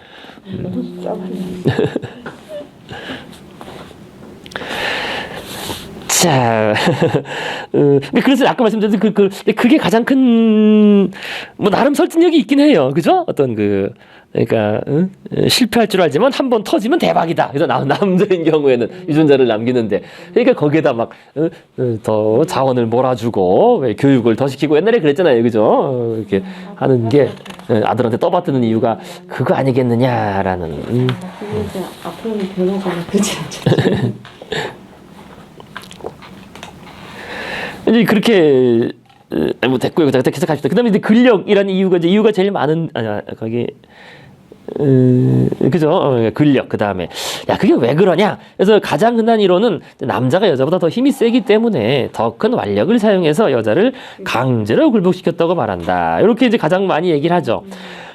자, 그래서 아까 말씀드린 그게 가장 큰 뭐 나름 설득력이 있긴 해요, 그죠? 어떤 그러니까 실패할 줄 알지만 한 번 터지면 대박이다. 그래서 남자인 경우에는 유전자를 남기는데, 그러니까 거기에다 막 더 자원을 몰아주고 왜 교육을 더 시키고 옛날에 그랬잖아요, 그죠? 이렇게 하는 게 아들한테 떠받드는 이유가 그거 아니겠느냐라는. 이제 앞으로는 변화가 그렇지 않죠. 이제 그렇게 뭐 됐고요. 계속 갑시다. 그다음에 이제 근력이라는 이유가 제일 많은 거기 그죠? 근력 그다음에 그게 왜 그러냐? 그래서 가장 흔한 이론은 남자가 여자보다 더 힘이 세기 때문에 더 큰 완력을 사용해서 여자를 강제로 굴복시켰다고 말한다. 이렇게 이제 가장 많이 얘기를 하죠.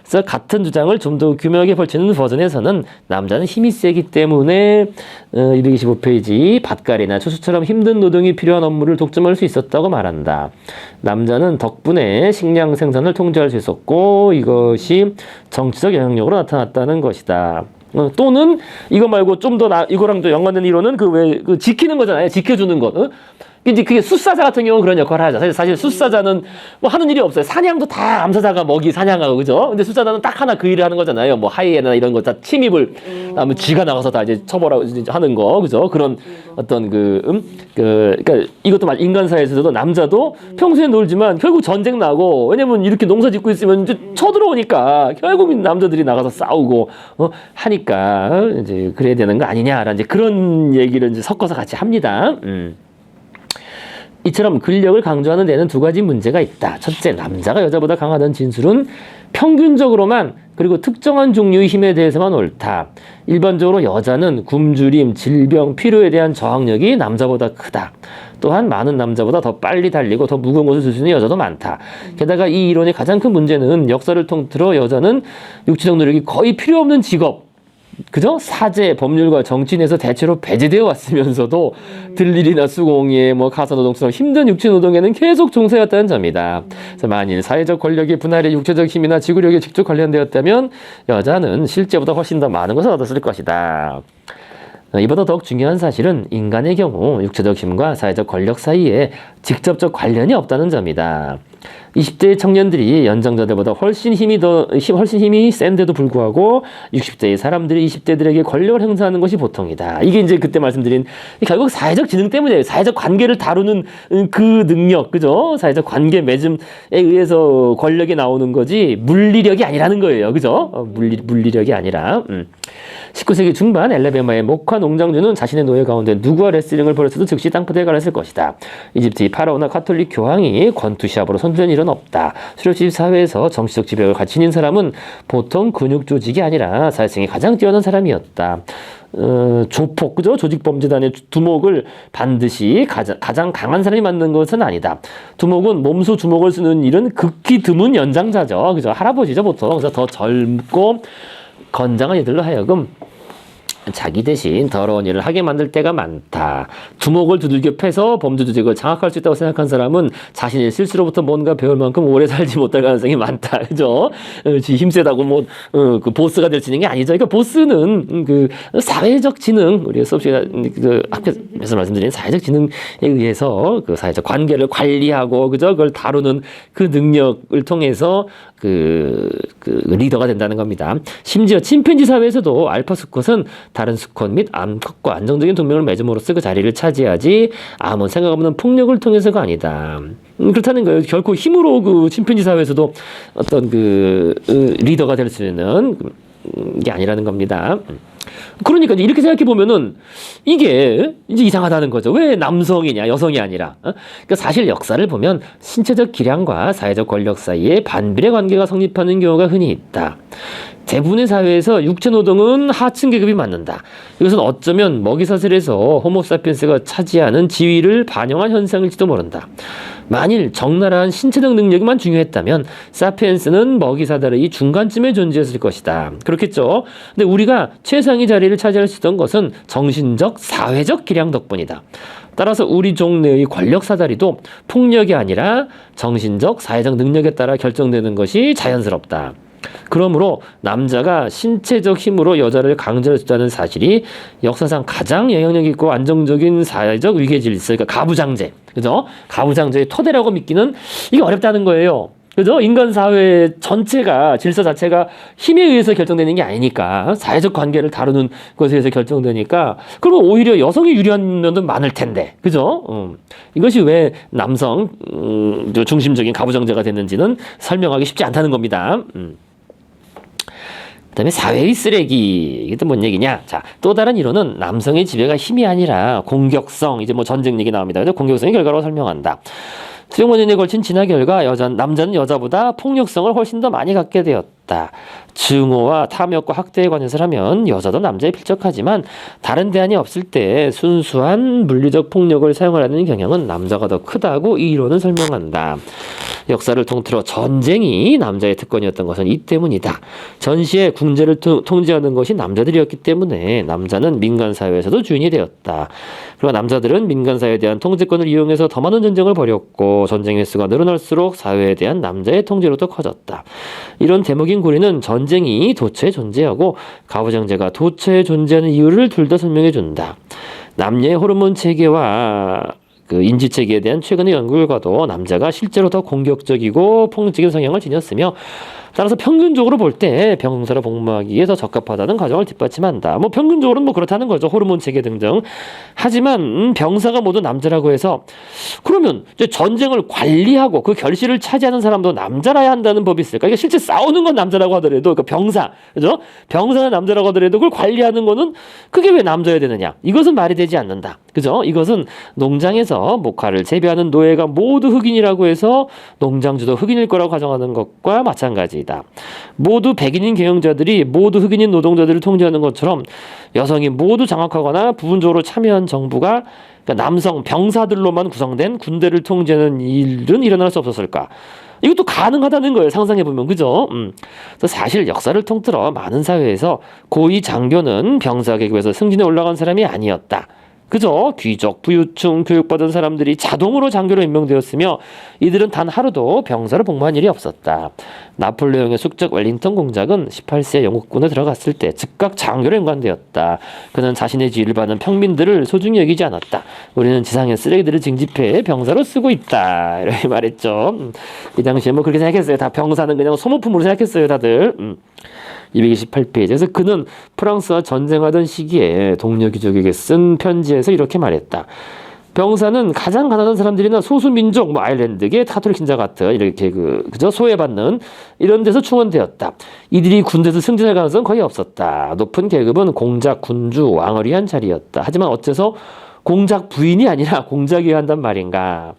그래서 같은 주장을 좀 더 규명하게 펼치는 버전에서는 남자는 힘이 세기 때문에 225페이지 밭갈이나 추수처럼 힘든 노동이 필요한 업무를 독점할 수 있었다고 말한다. 남자는 덕분에 식량 생산을 통제할 수 있었고 이것이 정치적 영향력으로 나타났다는 것이다. 또는 이거 말고 좀 더 이거랑 더 연관된 이론은 그 지키는 거잖아요. 지켜주는 것. 이제 그게 숫사자 같은 경우는 그런 역할을 하죠. 사실 숫사자는 뭐 하는 일이 없어요. 사냥도 다 암사자가 먹이 사냥하고, 그죠? 근데 숫사자는 딱 하나 그 일을 하는 거잖아요. 뭐 하이에나 이런 거 다 침입을 하면 쥐가 나가서 다 이제 처벌하고 이제 하는 거, 그죠? 그런 어떤 그러니까 이것도 인간 사회에서도 남자도 평소에 놀지만 결국 전쟁 나고, 왜냐면 이렇게 농사 짓고 있으면 이제 쳐들어오니까 결국 남자들이 나가서 싸우고 하니까 이제 그래야 되는 거 아니냐라는 이제 그런 얘기를 이제 섞어서 같이 합니다. 이처럼 근력을 강조하는 데는 두 가지 문제가 있다. 첫째, 남자가 여자보다 강하다는 진술은 평균적으로만, 그리고 특정한 종류의 힘에 대해서만 옳다. 일반적으로 여자는 굶주림, 질병, 필요에 대한 저항력이 남자보다 크다. 또한 많은 남자보다 더 빨리 달리고 더 무거운 것을 들 수 있는 여자도 많다. 게다가 이 이론의 가장 큰 문제는 역사를 통틀어 여자는 육체적 노력이 거의 필요 없는 직업, 그죠? 사제, 법률과 정치인에서 대체로 배제되어 왔으면서도 들일이나 수공예, 가사노동처럼 힘든 육체노동에는 계속 종사했다는 점이다. 그래서 만일 사회적 권력의 분할에 육체적 힘이나 지구력에 직접 관련되었다면 여자는 실제보다 훨씬 더 많은 것을 얻었을 것이다. 이보다 더욱 중요한 사실은 인간의 경우 육체적 힘과 사회적 권력 사이에 직접적 관련이 없다는 점이다. 20대 청년들이 연장자들보다 훨씬 힘이 센데도 불구하고 60대의 사람들이 20대들에게 권력을 행사하는 것이 보통이다. 이게 이제 그때 말씀드린 결국 사회적 지능 때문이에요. 사회적 관계를 다루는 그 능력, 그죠? 사회적 관계 맺음에 의해서 권력이 나오는 거지 물리력이 아니라는 거예요. 그죠? 물리력이 아니라. 19세기 중반 엘레베마의 목화 농장주는 자신의 노예 가운데 누구와 레슬링을 벌였어도 즉시 땅바닥에 갈았을 것이다. 이집트의 파라오나 가톨릭 교황이 권투시합으로 선두한 일은 없다. 수렵집 사회에서 정치적 지배를 갖춘 사람은 보통 근육 조직이 아니라 사회성이 가장 뛰어난 사람이었다. 조폭, 그죠? 조직범죄단의 두목을 반드시 가장 강한 사람이 만든 것은 아니다. 두목은 몸소 주먹을 쓰는 일은 극히 드문 연장자죠. 그죠? 할아버지죠, 보통. 그래서 더 젊고 건장한 이들로 하여금 자기 대신 더러운 일을 하게 만들 때가 많다. 두목을 두들겨 패서 범죄 조직을 장악할 수 있다고 생각한 사람은 자신의 실수로부터 뭔가 배울 만큼 오래 살지 못할 가능성이 많다. 그죠? 힘세다고 그 보스가 될 수 있는 게 아니죠. 그러니까 보스는 그 사회적 지능, 우리 수업 시간에 앞에서 말씀드린 사회적 지능에 의해서 그 사회적 관계를 관리하고, 그죠? 그걸 다루는 그 능력을 통해서 그 리더가 된다는 겁니다. 심지어 침팬지 사회에서도 알파 수컷은 다른 수컷 및 암컷과 안정적인 동맹을 맺음으로써 그 자리를 차지하지 아무 생각 없는 폭력을 통해서가 아니다. 그렇다는 거예요. 결코 힘으로 그 침팬지 사회에서도 어떤 리더가 될 수 있는 게 아니라는 겁니다. 그러니까 이렇게 생각해 보면은 이게 이제 이상하다는 거죠. 왜 남성이냐, 여성이 아니라? 그러니까 사실 역사를 보면 신체적 기량과 사회적 권력 사이에 반비례 관계가 성립하는 경우가 흔히 있다. 대부분의 사회에서 육체 노동은 하층 계급이 맡는다. 이것은 어쩌면 먹이사슬에서 호모사피엔스가 차지하는 지위를 반영한 현상일지도 모른다. 만일 적나라한 신체적 능력만 중요했다면 사피엔스는 먹이사다의 중간쯤에 존재했을 것이다. 그렇겠죠. 근데 우리가 최상위 자리를 차지할 수 있던 것은 정신적, 사회적 기량 덕분이다. 따라서 우리 종내의 권력 사다리도 폭력이 아니라 정신적, 사회적 능력에 따라 결정되는 것이 자연스럽다. 그러므로 남자가 신체적 힘으로 여자를 강제할 수 있다는 사실이 역사상 가장 영향력 있고 안정적인 사회적 위계 질서, 그러니까 가부장제, 그죠? 가부장제의 토대라고 믿기는 이게 어렵다는 거예요. 그죠? 인간 사회 전체가, 질서 자체가 힘에 의해서 결정되는 게 아니니까, 사회적 관계를 다루는 것에 의해서 결정되니까, 그러면 오히려 여성이 유리한 면도 많을 텐데, 그죠? 이것이 왜 남성 중심적인 가부장제가 됐는지는 설명하기 쉽지 않다는 겁니다. 그 다음에 사회의 쓰레기. 이게 또 뭔 얘기냐? 자, 또 다른 이론은 남성의 지배가 힘이 아니라 공격성, 이제 전쟁 얘기 나옵니다. 그래서 공격성의 결과로 설명한다. 수백만 년에 걸친 진화 결과 남자는 여자보다 폭력성을 훨씬 더 많이 갖게 되었다. 증오와 탐욕과 학대에 관해서 하면 여자도 남자에 필적하지만 다른 대안이 없을 때 순수한 물리적 폭력을 사용하려는 경향은 남자가 더 크다고 이 이론은 설명한다. 역사를 통틀어 전쟁이 남자의 특권이었던 것은 이 때문이다. 전시에 궁제를 통제하는 것이 남자들이었기 때문에 남자는 민간 사회에서도 주인이 되었다. 그리고 남자들은 민간 사회에 대한 통제권을 이용해서 더 많은 전쟁을 벌였고 전쟁 횟수가 늘어날수록 사회에 대한 남자의 통제로도 커졌다. 이런 대목인 고리는 전쟁이 도처에 존재하고 가부장제가 도처에 존재하는 이유를 둘 다 설명해 준다. 남녀의 호르몬 체계와 그 인지체계에 대한 최근의 연구 결과도 남자가 실제로 더 공격적이고 폭력적인 성향을 지녔으며 따라서 평균적으로 볼 때 병사로 복무하기에 더 적합하다는 가정을 뒷받침한다. 뭐 평균적으로는 뭐 그렇다는 거죠. 호르몬 체계 등등. 하지만 병사가 모두 남자라고 해서 그러면 이제 전쟁을 관리하고 그 결실을 차지하는 사람도 남자라야 한다는 법이 있을까? 그러니까 실제 싸우는 건 남자라고 하더라도 그러니까 병사, 그죠? 병사는 남자라고 하더라도 그걸 관리하는 거는 그게 왜 남자여야 되느냐? 이것은 말이 되지 않는다. 그죠? 이것은 농장에서 목화를 재배하는 노예가 모두 흑인이라고 해서 농장주도 흑인일 거라고 가정하는 것과 마찬가지이다. 모두 백인인 경영자들이 모두 흑인인 노동자들을 통제하는 것처럼 여성이 모두 장악하거나 부분적으로 참여한 정부가 그러니까 남성 병사들로만 구성된 군대를 통제하는 일은 일어날 수 없었을까? 이것도 가능하다는 거예요. 상상해보면. 그죠? 그래서 사실 역사를 통틀어 많은 사회에서 고위 장교는 병사 계급에서 승진에 올라간 사람이 아니었다. 그죠? 귀족, 부유층, 교육받은 사람들이 자동으로 장교로 임명되었으며 이들은 단 하루도 병사로 복무한 일이 없었다. 나폴레옹의 숙적 웰링턴 공작은 18세 영국군에 들어갔을 때 즉각 장교로 임관되었다. 그는 자신의 지위를 받는 평민들을 소중히 여기지 않았다. 우리는 지상의 쓰레기들을 징집해 병사로 쓰고 있다. 이렇게 말했죠. 이 당시에 뭐 그렇게 생각했어요. 다 병사는 그냥 소모품으로 생각했어요. 다들. 228페이지에서 그는 프랑스와 전쟁하던 시기에 동료 귀족에게 쓴 편지에서 이렇게 말했다. 병사는 가장 가난한 사람들이나 소수민족, 뭐 아일랜드계, 카톨릭신자 같은 이렇게 그저 소외받는 이런 데서 충원되었다. 이들이 군대에서 승진할 가능성은 거의 없었다. 높은 계급은 공작, 군주, 왕을 위한 자리였다. 하지만 어째서 공작 부인이 아니라 공작이어야 한단 말인가?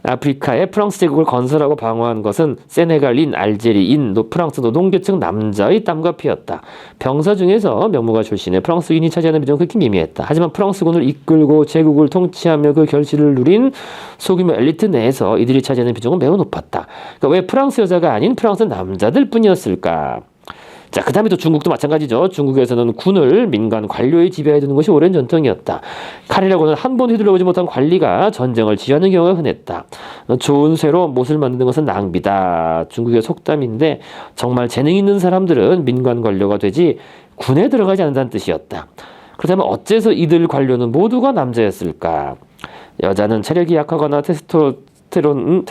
아프리카에 프랑스 제국을 건설하고 방어한 것은 세네갈인, 알제리인, 프랑스 노동계층 남자의 땀과 피였다. 병사 중에서 명무가 출신의 프랑스인이 차지하는 비중은 극히 미미했다. 하지만 프랑스군을 이끌고 제국을 통치하며 그 결실을 누린 소규모 엘리트 내에서 이들이 차지하는 비중은 매우 높았다. 그러니까 왜 프랑스 여자가 아닌 프랑스 남자들 뿐이었을까? 자, 그 다음에 또 중국도 마찬가지죠. 중국에서는 군을 민간 관료의 지배하에 두는 것이 오랜 전통이었다. 칼이라고는 한 번 휘둘러보지 못한 관리가 전쟁을 지휘하는 경우가 흔했다. 좋은 쇠로 못을 만드는 것은 낭비다. 중국의 속담인데 정말 재능 있는 사람들은 민간 관료가 되지 군에 들어가지 않는다는 뜻이었다. 그렇다면 어째서 이들 관료는 모두가 남자였을까? 여자는 체력이 약하거나 테스토스테론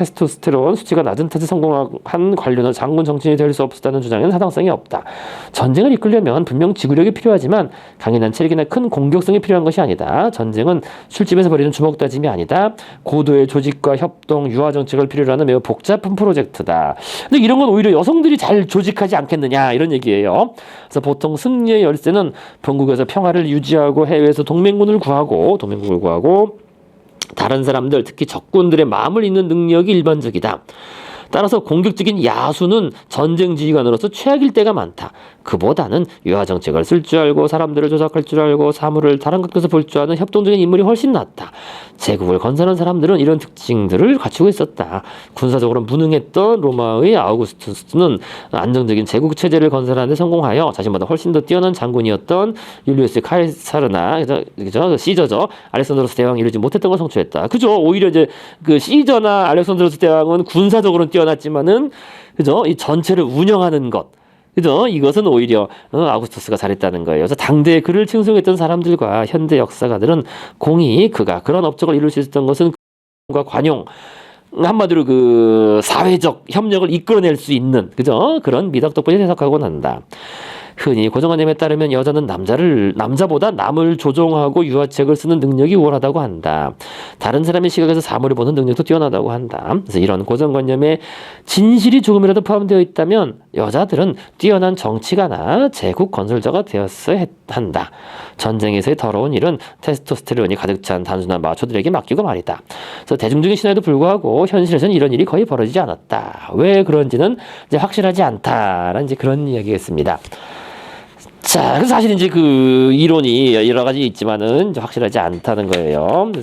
수치가 낮은 탓에 성공한 관료는 장군 정치인이 될 수 없었다는 주장에는 타당성이 없다. 전쟁을 이끌려면 분명 지구력이 필요하지만 강인한 체력이나 큰 공격성이 필요한 것이 아니다. 전쟁은 술집에서 벌이는 주먹 다짐이 아니다. 고도의 조직과 협동, 유화 정책을 필요로 하는 매우 복잡한 프로젝트다. 근데 이런 건 오히려 여성들이 잘 조직하지 않겠느냐 이런 얘기예요. 그래서 보통 승리의 열쇠는 본국에서 평화를 유지하고 해외에서 동맹국을 구하고 다른 사람들, 특히 적군들의 마음을 읽는 능력이 일반적이다. 따라서 공격적인 야수는 전쟁 지휘관으로서 최악일 때가 많다. 그보다는 유화 정책을 쓸 줄 알고 사람들을 조작할 줄 알고 사물을 다른 각도에서 볼 줄 아는 협동적인 인물이 훨씬 낫다. 제국을 건설한 사람들은 이런 특징들을 갖추고 있었다. 군사적으로 무능했던 로마의 아우구스투스는 안정적인 제국 체제를 건설하는 데 성공하여 자신보다 훨씬 더 뛰어난 장군이었던 율리우스 카이사르나 그죠? 시저죠. 알렉산드로스 대왕이 이루지 못했던 걸 성취했다. 그죠? 오히려 이제 그 시저나 알렉산드로스 대왕은 군사적으로는 뛰어났지만은 그죠? 이 전체를 운영하는 것. 그죠? 이것은 오히려 아우구스투스가 잘했다는 거예요. 그래서 당대에 그를 칭송했던 사람들과 현대 역사가들은 공히 그가 그런 업적을 이룰 수 있었던 것은 과 관용 한마디로 그 사회적 협력을 이끌어낼 수 있는 그죠? 그런 미덕 덕분에 해석하곤 한다. 흔히 고정관념에 따르면 여자는 남자보다 남을 조종하고 유화책을 쓰는 능력이 우월하다고 한다. 다른 사람의 시각에서 사물을 보는 능력도 뛰어나다고 한다. 그래서 이런 고정관념에 진실이 조금이라도 포함되어 있다면 여자들은 뛰어난 정치가나 제국 건설자가 되었어야 한다. 전쟁에서의 더러운 일은 테스토스테론이 가득 찬 단순한 마초들에게 맡기고 말이다. 그래서 대중적인 신화에도 불구하고 현실에서는 이런 일이 거의 벌어지지 않았다. 왜 그런지는 이제 확실하지 않다라는 이제 그런 이야기겠습니다. 자, 그래서 사실 이제 그 이론이 여러 가지 있지만은 이제 확실하지 않다는 거예요.